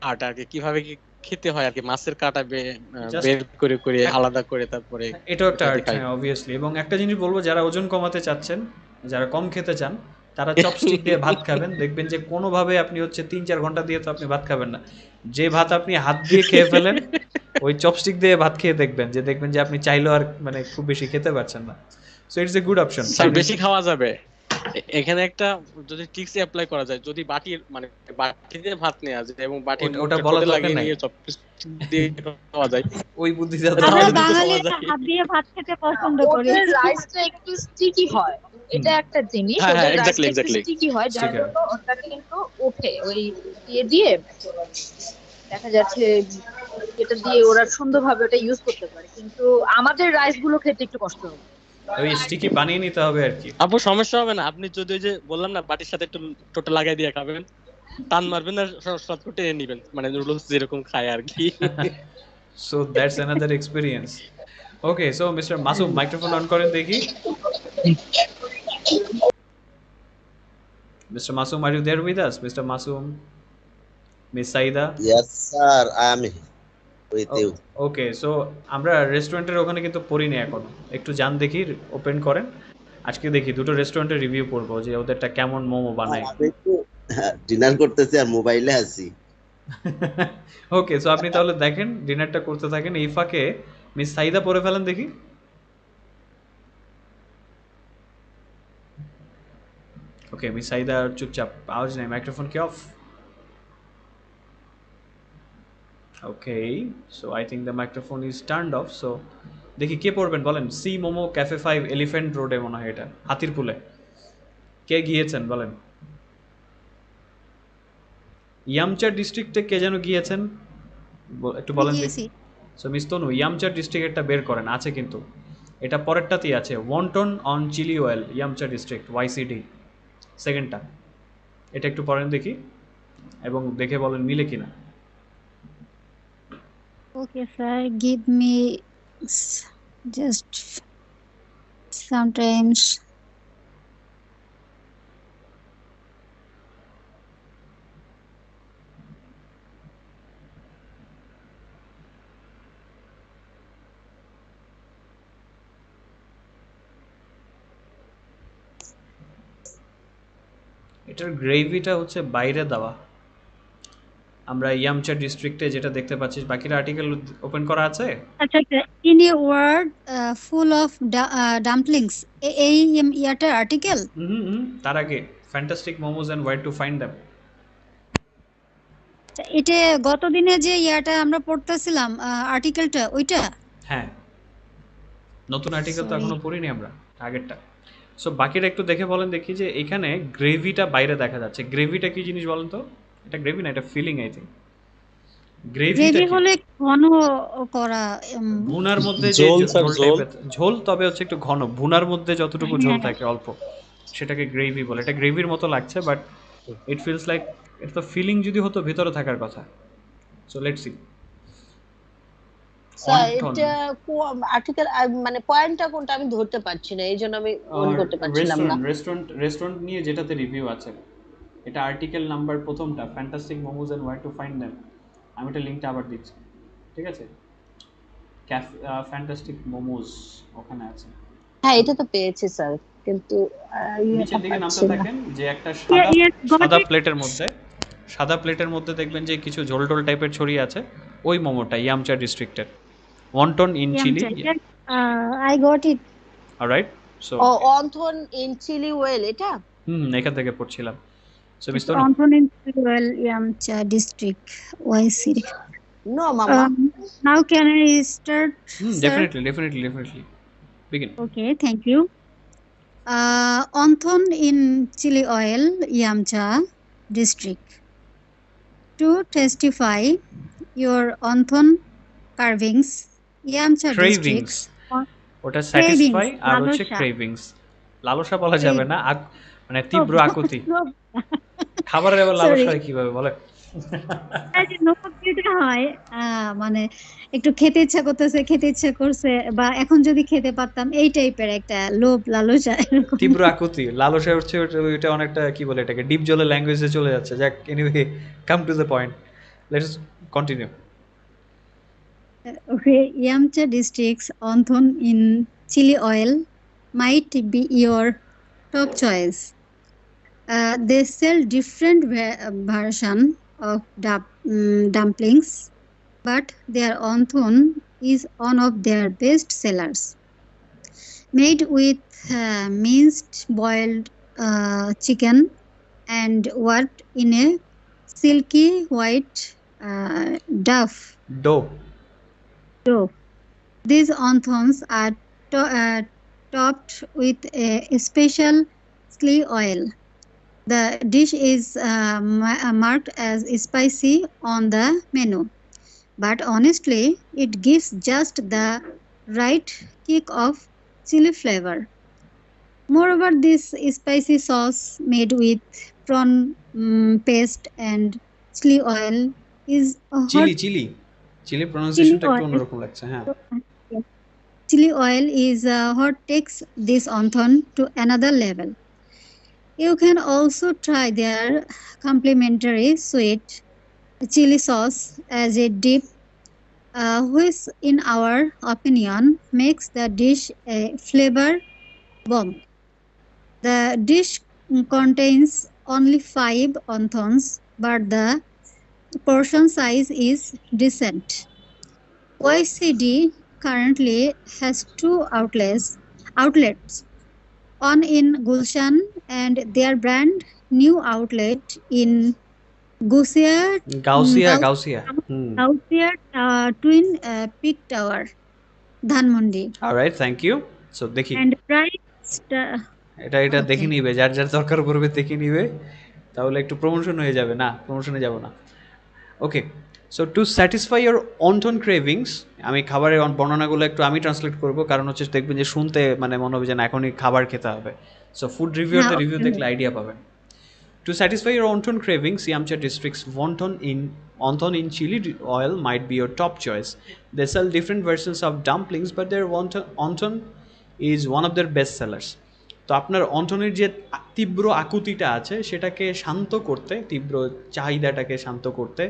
আর্ট আর কি, কিভাবে কি খেতে হয় আর কি, মাছের কাঁটা বের করে করে আলাদা করে তারপরে এটাও একটা আর্ট, হ্যাঁ অবভিয়াসলি। এবং একটা জিনিস বলবো, যারা ওজন কমাতে চাচ্ছেন, যারা কম খেতে চান, তারা চপস্টিক দিয়ে ভাত খাবেন, দেখবেন যে কোনোভাবে আপনি হচ্ছে 3-4 ঘন্টা দিয়ে তো আপনি ভাত খাবেন না। যে ভাত আপনি হাত দিয়ে খেয়ে ফেলেন, ওই চপস্টিক দিয়ে ভাত খেয়ে দেখবেন যে আপনি চাইলেও আর মানে খুব বেশি খেতে পারছেন না। So it's a good option. বেশি খাওয়া যাবে। এখানে একটা যদি ট্রিক্স অ্যাপ্লাই করা যায়, যদি বাটির মানে বাটিতে ভাত নেওয়া যায় এবং বাটির ওটা বলা দরকার লাগিয়ে নাই, নিয়ে চপস্টিক দিয়ে খাওয়া যায়, ওই বুদ্ধিটা আমরা বাঙালিরা হাত দিয়ে ভাত খেতে পছন্দ করি। ওদের রাইসটা একটু স্টিকি হয়, এটা একটা জিনিস। ওদের রাইসটা একটু স্টিকি হয়, যার জন্য ওটাকে কিন্তু ওঠে ওই দিয়ে দিয়ে দেখা যাচ্ছে, যেটা দিয়ে ওরা সুন্দরভাবে ওটা ইউজ করতে পারে। কিন্তু আমাদের রাইস গুলো খেতে একটু কষ্ট হবে, ওই স্টিকি বানিয়ে নিতে হবে আর কি। আপু সমস্যা হবে না, আপনি যদি ওই যে বললাম না বাটির সাথে একটু টোটা লাগাই দিয়ে খাবেন, টান মারবেন আর শর্ট করে টেনে নেবেন, মানে নুডলস যেরকম খায় আর কি। So that's another experience. Okay, so Mr. Masoom, microphone on করেন দেখি। Mr. Masoom, are you there with us? Mr. Masoom, Miss Saida? Yes, sir. I am with you. Okay, so আমরা রেস্টুরেন্টের ওখানে কিন্তু পড়িনি এখনো, একটু যান দেখি, ওপেন করেন। আজকে দেখি দুটো রেস্টুরেন্টের রিভিউ করবো যে ওদেরটা কেমন মোমো বানায়। আমি একটু ডিনার করতেছি আর মোবাইলে আছি। ওকে, সো আপনি তাহলে দেখেন, ডিনারটা করতে থাকেন, এই ফাঁকে মিস সাইদা পড়ে ফেলেন দেখি। ওকে, মিস সাইদা চুপচাপ, আওয়াজ নেই, মাইক্রোফোন কি of? Okay, so I think the microphone is turned of. So দেখি কে পড়বেন বলেন। সি মোমো ক্যাফে 5, এলিফ্যান্ট রোডে মনে হয়, এটা হাতির পুলে। কে গিয়েছেন বলেন? ইয়ামচা ডিস্ট্রিক্টে কে যেন গিয়েছেন, একটু বলেন দেখি। সো মিস তনু, ইয়ামচা ডিস্ট্রিক্টেরটা বের করেন, আছে কিন্তু, এটা পরেরটাতেই আছে, wonton on chili oil, yum cha district, YCD, সেকেন্ডটা। এটা একটু পড়েন দেখি এবং দেখে বলেন মিলে কিনা। Okay, sir. Give me just sometimes. এটার গ্রেভিটা হচ্ছে বাইরে দেওয়া। আমরা ইয়ামচা ডিস্ট্রিক্টে যেটা দেখতে পাচ্ছি, বাকিটা আর্টিকেল ওপেন করা আছে। আচ্ছা, in a word full of dumplings. এই ইয়াটার আর্টিকেল। তার আগে fantastic momos and where to find them. এটা গতদিনে যে ইয়াটা আমরা পড়তেছিলাম আর্টিকেলটা ওইটা। হ্যাঁ, নতুন আর্টিকেল তো এখনো পড়িনি আমরা, আগেরটা। সো বাকিটা একটু দেখে বলেন দেখি যে এখানে গ্রেভিটা বাইরে দেখা যাচ্ছে। গ্রেভিটা কি জিনিস বলেন তো? এটা গ্রেভি না, এটা ফিলিং আই থিঙ্ক। গ্রেভি হলে ঘন করা। ভুনার মধ্যে যে ঝোল স্যার, ঝোল ঝোল। টাইপের ঝোল, তবে হচ্ছে একটু ঘন। ভুনার মধ্যে যতটুকু ঝোল হ্যাঁ। থাকে অল্প, সেটাকে গ্রেভি বলে। এটা গ্রেভির মতো লাগছে, বাট ইট ফিলস লাইক এটা তো ফিলিং যদি হতো ভিতরে থাকার কথা। So let's see. স্যার এটা আর্টিকেল মানে পয়েন্টটা কোনটা আমি ধরতে পারছি না, এই জন্য আমি করতে পারছিলাম না। রেস্টুরেন্ট নিয়ে যেটাতে রিভিউ আছে, এটা আর্টিকেল নাম্বার প্রথমটা, fantastic momos and where to find them. আমি এটা লিঙ্কটা আবার দিচ্ছি, ঠিক আছে? ফ্যান্টাস্টিক মোমোস ওখানে আছে। হ্যাঁ, এটা তো পেয়েছি স্যার, কিন্তু নিচের দিকে নামতে থাকেন, যে একটা সাদা প্লেটের মধ্যে দেখবেন যে কিছু ঝোল টোল টাইপের ছড়িয়ে আছে, ওই মোমোটা ইয়ামচা ডিস্ট্রিক্টের wonton in chili. I got it. Alright, so wonton in chili well এটা। এখান থেকে পড়ছিলাম। So miss Tanu, Anthon in well, Yamcha district, YC. No মামা। Now can I start? Sir? definitely begin. Okay, thank you. Anthon in chili oil, Yamcha district. To testify your Anthon carvings, Yamcha Cravings. ওটা satisfy আর হচ্ছে cravings. লালসা বলা যাবে না, মানে তীব্র আকুতি। খাবারের আবার লালসা হয় কিভাবে বলে? হয় মানে একটু খেতে ইচ্ছা করতেছে, খেতে ইচ্ছা করছে, বা এখন যদি খেতে পারতাম, এই টাইপের একটা লোভ লালসা। তীব্র আকুতি, লালসা হচ্ছে ওইটা অনেকটা কি বলে এটাকে, ডিপ জলে ল্যাঙ্গুয়েজে চলে যাচ্ছে। যাক, anyway, come to the point, let's continue. Okay, Yamcha district's Anthon in chili oil might be your top choice. They sell different version of dumplings, but their Anthon is one of their best sellers. Made with minced boiled chicken and worked in a silky white dough. These anthons are topped with a special chili oil. The dish is marked as spicy on the menu, but honestly, it gives just the right kick of chili flavor. Moreover, this spicy sauce made with prawn paste and chili oil is a hot chili প্রনাউন্সিয়েশনটা একটু অন্যরকম লাগছে। হ্যাঁ, chili oil is what takes this anthon to another level. You can also try their complimentary sweet chili sauce as a dip, which in our opinion makes the dish a flavor bomb. The dish contains only 5 anthons, but the portion size is decent. YCD currently has 2 outlets, one in Gulshan and their brand new outlet in Gausia Twin Peak Tower, Dhanmondi. Alright, thank you. So দেখি, And price এটা দেখে নিবে, যার দরকার পড়বে দেখে নিবে, তাহলে একটু প্রমোশন হয়ে যাবে। না, প্রমোশনে যাব না। Okay, so to satisfy your wonton cravings, আমি খাবারের বর্ণনাগুলো একটু আমি ট্রান্সলেট করব, কারণ হচ্ছে দেখবেন যে শুনতে মানে মনে হবে যে না এখনই খাবার খেতে হবে। সো ফুড রিভিউতে রিভিউ দেখলে আইডিয়া পাবেন। To satisfy your wonton craving, Siamcha district's wonton in chili oil might be your top choice. They sell different versions of dumplings, but their wonton is one of their best sellers. তো আপনার অন্টনের যে তীব্র আকুতিটা আছে সেটাকে শান্ত করতে, তীব্র চাহিদাটাকে শান্ত করতে,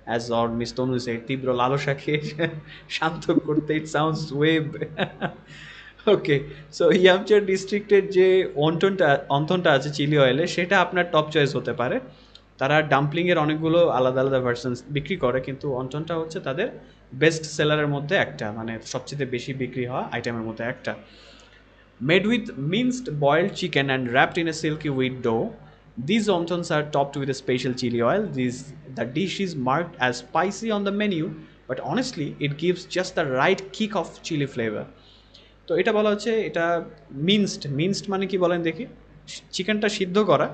as our miss Tanu say তীব্র লালসাকে শান্ত করতে, it sounds way okay. So ইয়ামচার ডিস্ট্রিক্টের যে অন্থনটা আছে চিলি অয়েলে, সেটা আপনার টপ চয়েস হতে পারে। তারা ডাম্পলিংয়ের অনেকগুলো আলাদা আলাদা ভার্সন বিক্রি করে, কিন্তু অন্টনটা হচ্ছে তাদের বেস্ট সেলারের মধ্যে একটা, মানে সবচেয়ে বেশি বিক্রি হওয়া আইটেমের মধ্যে একটা। Made with minced boiled chicken and wrapped in a silky wheat dough, these wontons are topped with a special chili oil. The dish is marked as spicy on the menu, but honestly, it gives just the right kick of chili flavor. তো এটা বলা হচ্ছে এটা minced মানে কি বলেন দেখি? চিকেনটা সিদ্ধ করা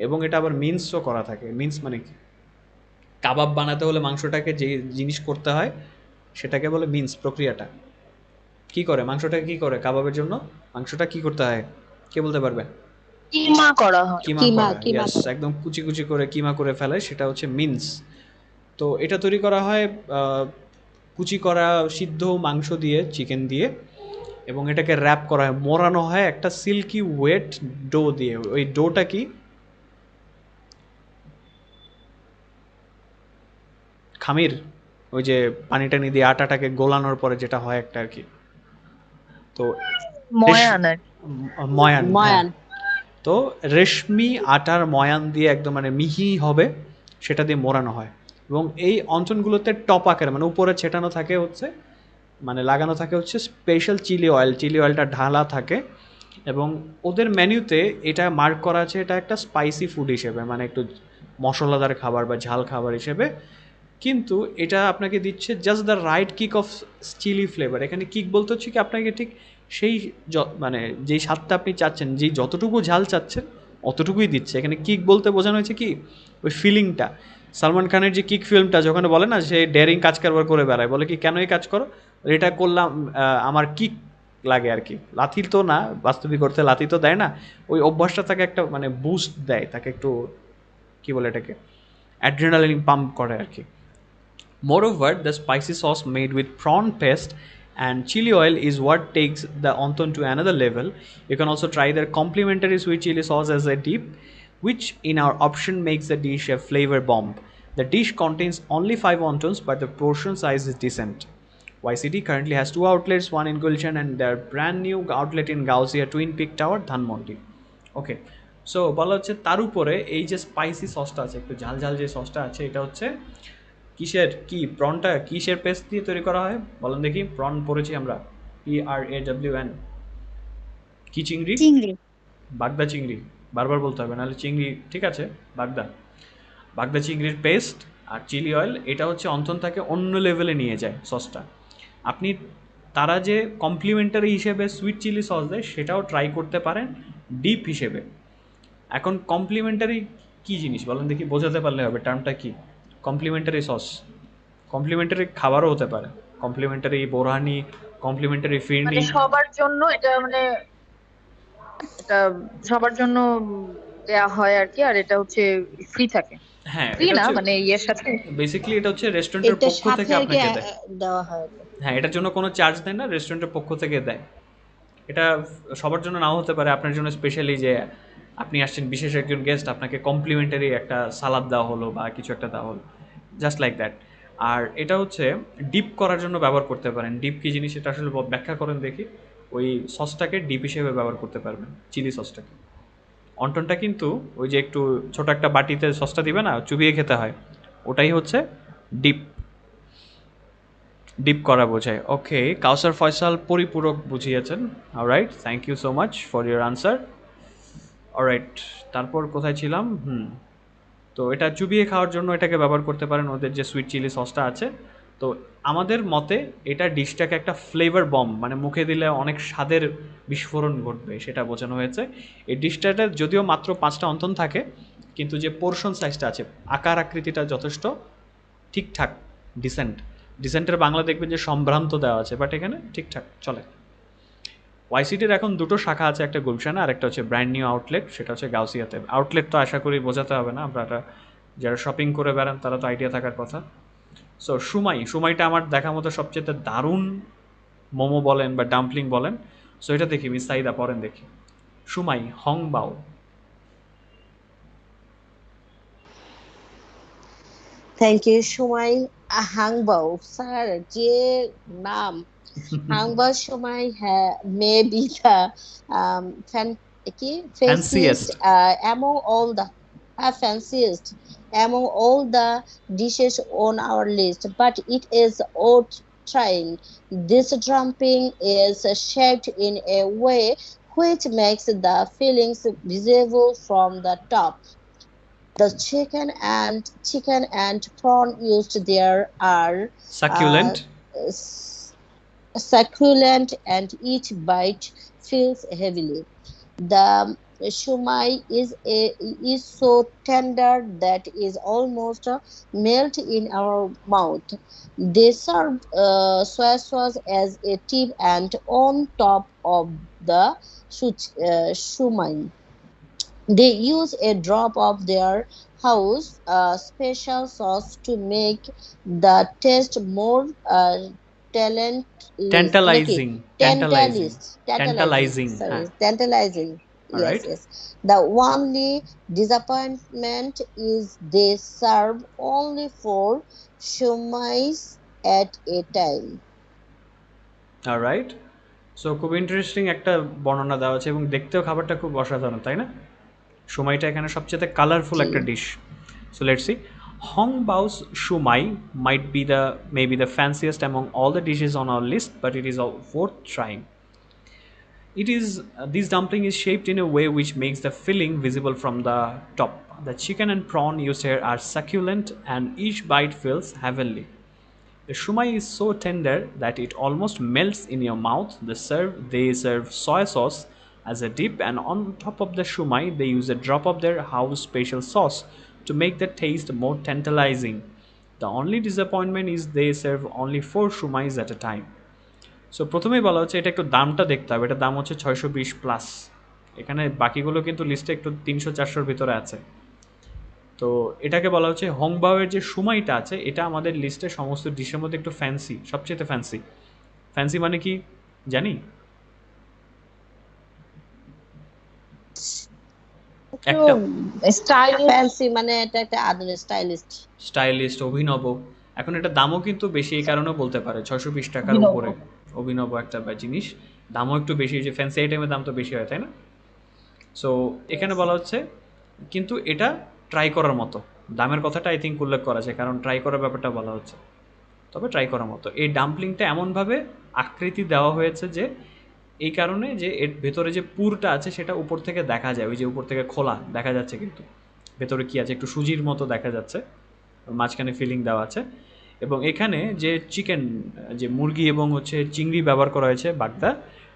এবং এটা আবার মিন্সও করা থাকে। মিন্স মানে কি? কাবাব বানাতে হলে মাংসটাকে যে জিনিস করতে হয় সেটাকে বলে মিন্স। প্রক্রিয়াটা কি করে, মাংসটাকে কি করে কাবাবের জন্য মাংসটা কি করতে হয়, কে বলতে পারবে? কিমা করা হয়। কিমা করা, ইয়েস, একদম কুচি কুচি করে কিমা করে ফেলে, সেটা হচ্ছে মিন্স। তো এটা তৈরি করা হয় কুচি করা সিদ্ধ মাংস দিয়ে, চিকেন দিয়ে, এবং এটাকে র্যাপ করা হয়, মোড়ানো হয় একটা সিল্কি ওয়েট ডো দিয়ে। ওই ডোটা কি? খামির, ওই যে পানি টানি দিয়ে আটাটাকে গোলানোর পরে যেটা হয় একটা আর কি। তো ময়ান, তো রেশমি আটার ময়ান দিয়ে একদম মানে মিহি হবে, সেটা দিয়ে মোড়ানো হয়। এবং এই অঞ্চলগুলোতে টপ আকারে মানে উপরে ছেটানো থাকে হচ্ছে, মানে লাগানো থাকে হচ্ছে স্পেশাল চিলি অয়েল। চিলি অয়েলটা ঢালা থাকে এবং ওদের মেনুতে এটা মার্ক করা আছে এটা একটা স্পাইসি ফুড হিসেবে, মানে একটু মশলাদার খাবার বা ঝাল খাবার হিসেবে। কিন্তু এটা আপনাকে দিচ্ছে just the right kick of chili flavour. এখানে কিক বলতে হচ্ছে কি আপনাকে ঠিক সেই মানে যেই স্বাদটা আপনি চাচ্ছেন, যেই যতটুকু ঝাল চাচ্ছেন অতটুকুই দিচ্ছে। এখানে কিক বলতে বোঝানো হয়েছে কি ওই ফিলিংটা। সালমান খানের যে কিক ফিল্মটা যখন বলে না সে ডেয়ারিং কাজ কারবার করে বেড়ায়, বলে কি কেন এই কাজ করো, এটা করলাম আমার কিক লাগে আর কি। লাথি তো না, বাস্তবিক অর্থে লাথি তো দেয় না, ওই অভ্যাসটা তাকে একটা মানে বুস্ট দেয়, তাকে একটু কি বলে এটাকে অ্যাড্রেনালিন পাম্প করে আর কি। Moreover, the spicy sauce made with prawn paste and chili oil is what takes the wonton to another level. You can also try their complimentary sweet chili sauce as a dip, which in our option makes the dish a flavor bomb. The dish contains only 5 wontons, but the portion size is decent. YCT currently has 2 outlets, one in Gulshan and their brand new outlet in Gauzia Twin Peak Tower, Dhanmondi. Okay, so বলা হচ্ছে তার উপরে এই যে spicy সসটা আছে, একটু ঝাল ঝাল যে সসটা আছে, এটা হচ্ছে কিসের, কি প্রনটা কিসের পেস্ট দিয়ে তৈরি করা হয় বলেন দেখি? প্রন পড়েছি আমরা, PRAWN, কি চিংড়ি? বাগদা চিংড়ি, বারবার বলতে হবে নাহলে চিংড়ি, ঠিক আছে, বাগদা চিংড়ির পেস্ট আর চিলি অয়েল, এটা হচ্ছে অন্তনটাকে অন্য লেভেলে নিয়ে যায় সসটা। আপনি তারা যে কমপ্লিমেন্টারি হিসেবে সুইট চিলি সস দেয় সেটাও ট্রাই করতে পারেন ডিপ হিসেবে। এখন কমপ্লিমেন্টারি কি জিনিস বলেন দেখি, বোঝাতে পারলে হবে টার্মটা কি। কমপ্লিমেন্টারি সস কমপ্লিমেন্টারি খাবারও হতে পারে, কমপ্লিমেন্টারি বোরহানি, কমপ্লিমেন্টারি ফিরনি, মানে সবার জন্য এটা মানে এটা সবার জন্য দেয়া হয় আর কি, আর এটা হচ্ছে ফ্রি থাকে। হ্যাঁ ফ্রি এটা না হচ্ছে মানে ইয়ের সাথে বেসিক্যালি এটা হচ্ছে রেস্টুরেন্টের এটা পক্ষ থেকে সাথে আর কি আপনাকে দেয়। দেওয়া হয়। হ্যাঁ, এটার জন্য কোনো চার্জ দেয় না, রেস্টুরেন্টের পক্ষ থেকে দেয়। এটা সবার জন্য নাও হতে পারে, আপনার জন্য স্পেশালি যে আপনি আসছেন বিশেষ একজন গেস্ট, আপনাকে কমপ্লিমেন্টারি একটা সালাদ দেওয়া হলো বা কিছু একটা দেওয়া হলো, জাস্ট লাইক দ্যাট। আর এটা হচ্ছে ডিপ করার জন্য ব্যবহার করতে পারেন। ডিপ কী জিনিস এটা আসলে ব্যাখ্যা করেন দেখি। ওই সসটাকে ডিপ হিসেবে ব্যবহার করতে পারবেন, চিলি সসটাকে। অন্টনটা কিন্তু ওই যে একটু ছোট একটা বাটিতে সসটা দিবে না, চুবিয়ে খেতে হয়, ওটাই হচ্ছে ডিপ, ডিপ করা বোঝায়। ওকে, কাউসার ফয়সাল পরিপূরক বুঝিয়েছেন। Alright, thank you so much for your answer. Alright, তারপর কোথায় ছিলাম? তো এটা চুবিয়ে খাওয়ার জন্য এটাকে ব্যবহার করতে পারেন, ওদের যে সুইট চিলি সসটা আছে। তো আমাদের মতে এটা ডিশটাকে একটা ফ্লেভার বম, মানে মুখে দিলে অনেক স্বাদের বিস্ফোরণ ঘটবে সেটা বোঝানো হয়েছে। এই ডিশটাতে যদিও মাত্র 5টা অন্তন থাকে, কিন্তু যে পোর্শন সাইজটা আছে, আকার আকৃতিটা যথেষ্ট ঠিকঠাক, ডিসেন্টের বাংলা দেখবেন যে সম্ভ্রান্ত দেওয়া আছে, বাট এখানে ঠিকঠাক চলে। ওয়াইসিটির এখন দুটো শাখা আছে, একটা গুলশানে আর একটা হচ্ছে ব্র্যান্ড নিউ আউটলেট, সেটা হচ্ছে গাউসিয়াতে। আউটলেট তো আশা করি বোঝাতে হবে না, আপনারা যারা শপিং করে বেড়ান তারা তো আইডিয়া থাকার কথা। সো সুমাইটা আমার দেখা মতো সবচেয়ে দারুণ মোমো বলেন বা ডাম্পলিং বলেন। সো এটা দেখি মিস সাইদা পরেন দেখি। সুমাই হংবাও। থ্যাংক ইউ সময়। হাংবাও স্যার, যে নাম হাংবাও সময়, হ্যাঁ, মে বি দ্য ফ্যান কি fanciest ফ্যান্সিয়েস্ট। among all the fanciest among all the dishes on our list, but it is worth trying. This dumpling is shaped in a way which makes the fillings visible from the top. The chicken and prawn used there are uh, সাকিউলেন্ট। s- succulent, and each bite feels heavily. The shumai is so tender that is almost melt in our mouth. They serve soy sauce as a tip and on top of the shumai. They use a drop of their house special sauce to make the taste more talentless. Naki, ট্যান্টালাইজিং। ট্যান্টালাইজিং। tantalizing. ট্যান্টালাইজিং, হ্যাঁ। Sorry, tantalizing. Yes, alright. yes. The only disappointment is they serve only four shumais at a time. Alright. So খুব interesting একটা বর্ণনা দেওয়া আছে এবং দেখতেও খাবারটা খুব অসাধারণ, তাই না? সময়টা এখানে সবচেয়ে কালারফুল Ji. একটা dish. So let's see. Hong বাউস shumai might be the maybe the fanciest among all the dishes on our list, but it is all worth trying. It is this dumpling is shaped in a way which makes the filling visible from the top. The chicken and prawn used here are succulent, and each bite feels heavenly. The shumai is so tender that it almost melts in your mouth. They serve soy sauce as a dip, and on top of the shumai, they use a drop of their house special sauce to make the taste more tantalizing. The only disappointment is they serve only 4 shumais at a time. So প্রথমেই বলা হচ্ছে এটা একটু দামটা দেখতে হবে, এটার দাম হচ্ছে 620 প্লাস। এখানে বাকিগুলো কিন্তু লিস্টে একটু 300-400-র ভিতরে আছে। তো এটাকে বলা হচ্ছে হংবাওয়ের যে সময়টা আছে, এটা আমাদের লিস্টে সমস্ত ডিশের মধ্যে একটু ফ্যান্সি, সবচেয়ে ফ্যান্সি। ফ্যান্সি মানে কি জানি একটু একটা স্টাইলিশ। ফ্যান্সি মানে এটা একটা আধুনিক স্টাইলিস্ট। স্টাইলিস্ট, অভিনব। এখন এটা দামও কিন্তু বেশি, এই কারণেও বলতে পারে 620 টাকার অভিনব। উপরে। অভিনব একটা জিনিস, দামও একটু বেশি, যে ফ্যান্সি আইটেমের দাম তো বেশি হয়, তাই না? সো এখানে বলা হচ্ছে কিন্তু এটা ট্রাই করার মতো। দামের কথাটা আই থিঙ্ক উল্লেখ করা যায়, কারণ ট্রাই করার ব্যাপারটা বলা হচ্ছে। তবে ট্রাই করার মতো। এই ডাম্পলিংটা এমনভাবে আকৃতি দেওয়া হয়েছে যে এই কারণে যে এর ভেতরে যে পুরটা আছে সেটা উপর থেকে দেখা যায়, ওই যে উপর থেকে খোলা দেখা যাচ্ছে, কিন্তু ভেতরে কী আছে একটু সুজির মতো দেখা যাচ্ছে, মাঝখানে ফিলিং দেওয়া আছে। এবং এখানে যে চিকেন, যে মুরগি এবং হচ্ছে চিংড়ি ব্যবহার করা হয়েছে বাগদা,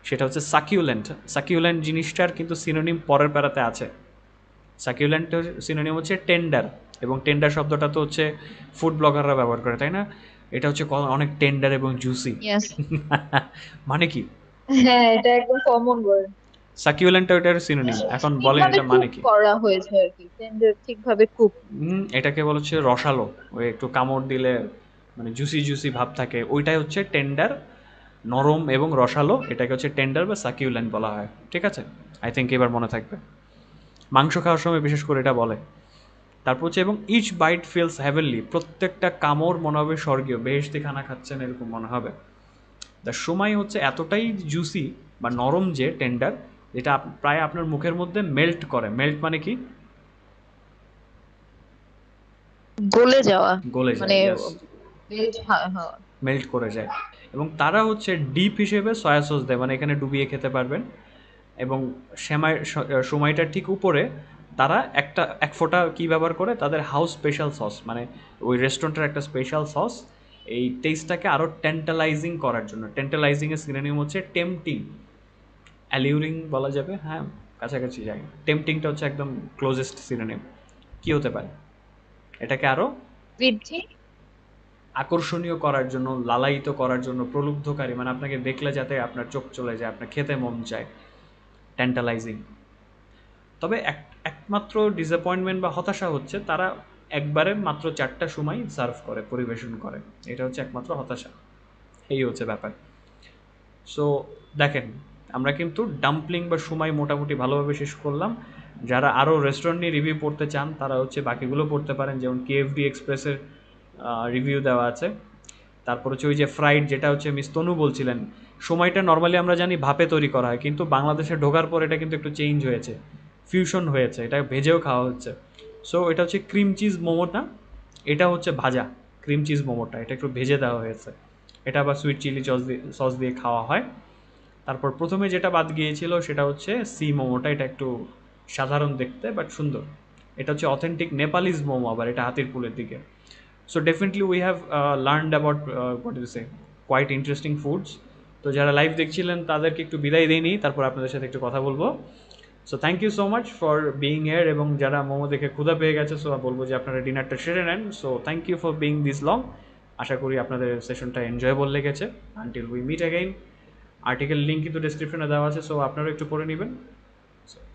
সেটা হচ্ছে সাকিউল্যান্ট। সাকিউল্যান্ট জিনিসটার কিন্তু সিনোনিম পরের প্যারাতে আছে। সাকিউল্যান্টের সিনোনিম হচ্ছে টেন্ডার, এবং টেন্ডার শব্দটা তো হচ্ছে ফুড ব্লগাররা ব্যবহার করে, তাই না? এটা হচ্ছে অনেক টেন্ডার এবং জুসি। ইয়েস। মানে কি? হ্যাঁ, এটা একদম কমন ওয়ার্ড। সাকিউল্যান্ট ওইটার সিনোনিম। এখন বলেন ঠিকভাবে এটা মানে কুক কি? করা হয়েছে আর কি, টেন্ডার ঠিকভাবে কুক। এটাকে বলা হচ্ছে রসালো, ওই একটু কামড় দিলে মানে জুসি জুসি ভাব থাকে, ওইটাই হচ্ছে টেন্ডার, নরম এবং রসালো, এটাকে হচ্ছে টেন্ডার বা সাকিউল্যান্ট বলা হয়। ঠিক আছে, আই থিঙ্ক এবার মনে থাকবে। মাংস খাওয়ার সময় বিশেষ করে এটা বলে। তারপর হচ্ছে এবং ইচ বাইট ফিলস হ্যাভেনলি, প্রত্যেকটা কামড় মনে হবে স্বর্গীয়, বেহেশতি খানা খাচ্ছেন এরকম মনে হবে। তার সময় হচ্ছে এতটাই জুসি বা নরম যে টেন্ডার, যেটা প্রায় আপনার মুখের মধ্যে মেল্ট করে। মেল্ট মানে কি? গলে যাওয়া, গলে যায়, মানে ইয়াস। হ্যাঁ হ্যাঁ। মেল্ট করে যায়। এবং তারা হচ্ছে ডিপ হিসেবে সয়া সস দেয়, মানে এখানে ডুবিয়ে খেতে পারবেন। এবং সময়টার ঠিক উপরে তারা এক ফোঁটা কী ব্যবহার করে, তাদের হাউস স্পেশাল সস, মানে ওই রেস্টুরেন্টের একটা স্পেশাল সস, এই টেস্টটাকে আরও টেন্টালাইজিং করার জন্য। টেন্টালাইজিংয়ের সিনোনিম হচ্ছে টেম্পটিং, অ্যালিউরিং বলা যাবে, হ্যাঁ কাছাকাছি যাই। টেম্পটিংটা হচ্ছে একদম ক্লোজেস্ট সিনোনিম। কী হতে পারে এটাকে আরও বৃদ্ধি, আকর্ষণীয় করার জন্য, লালায়িত করার জন্য, প্রলুব্ধকারী, মানে আপনাকে দেখলে যাতে আপনার চোখ চলে যায়, আপনার খেতে মন চায়, ট্যান্টালাইজিং। তবে একমাত্র ডিসঅ্যাপয়েন্টমেন্ট বা হতাশা হচ্ছে তারা একবারে মাত্র 4টা সময় সার্ভ করে, পরিবেশন করে। এটা হচ্ছে একমাত্র হতাশা, এই হচ্ছে ব্যাপার। সো দেখেন, আমরা কিন্তু ডাম্পলিং বা সময় মোটামুটি ভালোভাবে শেষ করলাম। যারা আরও রেস্টুরেন্ট নিয়ে রিভিউ পড়তে চান তারা হচ্ছে বাকিগুলো পড়তে পারেন, যেমন কেএফডি এক্সপ্রেসের রিভিউ দেওয়া আছে। তারপর হচ্ছে ওই যে ফ্রাইড, যেটা হচ্ছে মিস তনু বলছিলেন, সময়টা নর্মালি আমরা জানি ভাপে তৈরি করা হয়, কিন্তু বাংলাদেশে ঢোকার পর এটা কিন্তু একটু চেঞ্জ হয়েছে, ফিউশন হয়েছে, এটা ভেজেও খাওয়া হচ্ছে। সো এটা হচ্ছে ক্রিম চিজ মোমোটা, এটা হচ্ছে ভাজা ক্রিম চিজ মোমোটা, এটা একটু ভেজে দেওয়া হয়েছে, এটা আবার সুইট চিলি সস দিয়ে খাওয়া হয়। তারপর প্রথমে যেটা বাদ গিয়েছিল সেটা হচ্ছে সি মোমোটা, এটা একটু সাধারণ দেখতে বাট সুন্দর, এটা হচ্ছে অথেন্টিক নেপালিজ মোমো, আবার এটা হাতির পুলের দিকে। So definitely we have learned about what you say quite interesting foods. তো যারা লাইভ দেখছিলেন তাদেরকে একটু বিদায় দিইনি, তারপর আপনাদের সাথে একটু কথা বলবো। So thank you so much for being here, এবং যারা মোমো দেখে ক্ষুধা পেয়ে গেছে, সো বলবো যে আপনারা ডিনারটা সেরে নেন। So thank you for being this long. আশা করি আপনাদের সেশনটা এনজয়েবল লেগেছে। Until we meet again, article link কিন্তু ডিসক্রিপশনে দেওয়া আছে, সো আপনারা একটু পড়ে নেবেন।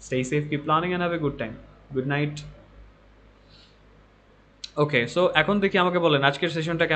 Stay safe, keep planning and have a good time. Good night. Okay, so এখন দেখি আমাকে বলেন আজকের সেশনটা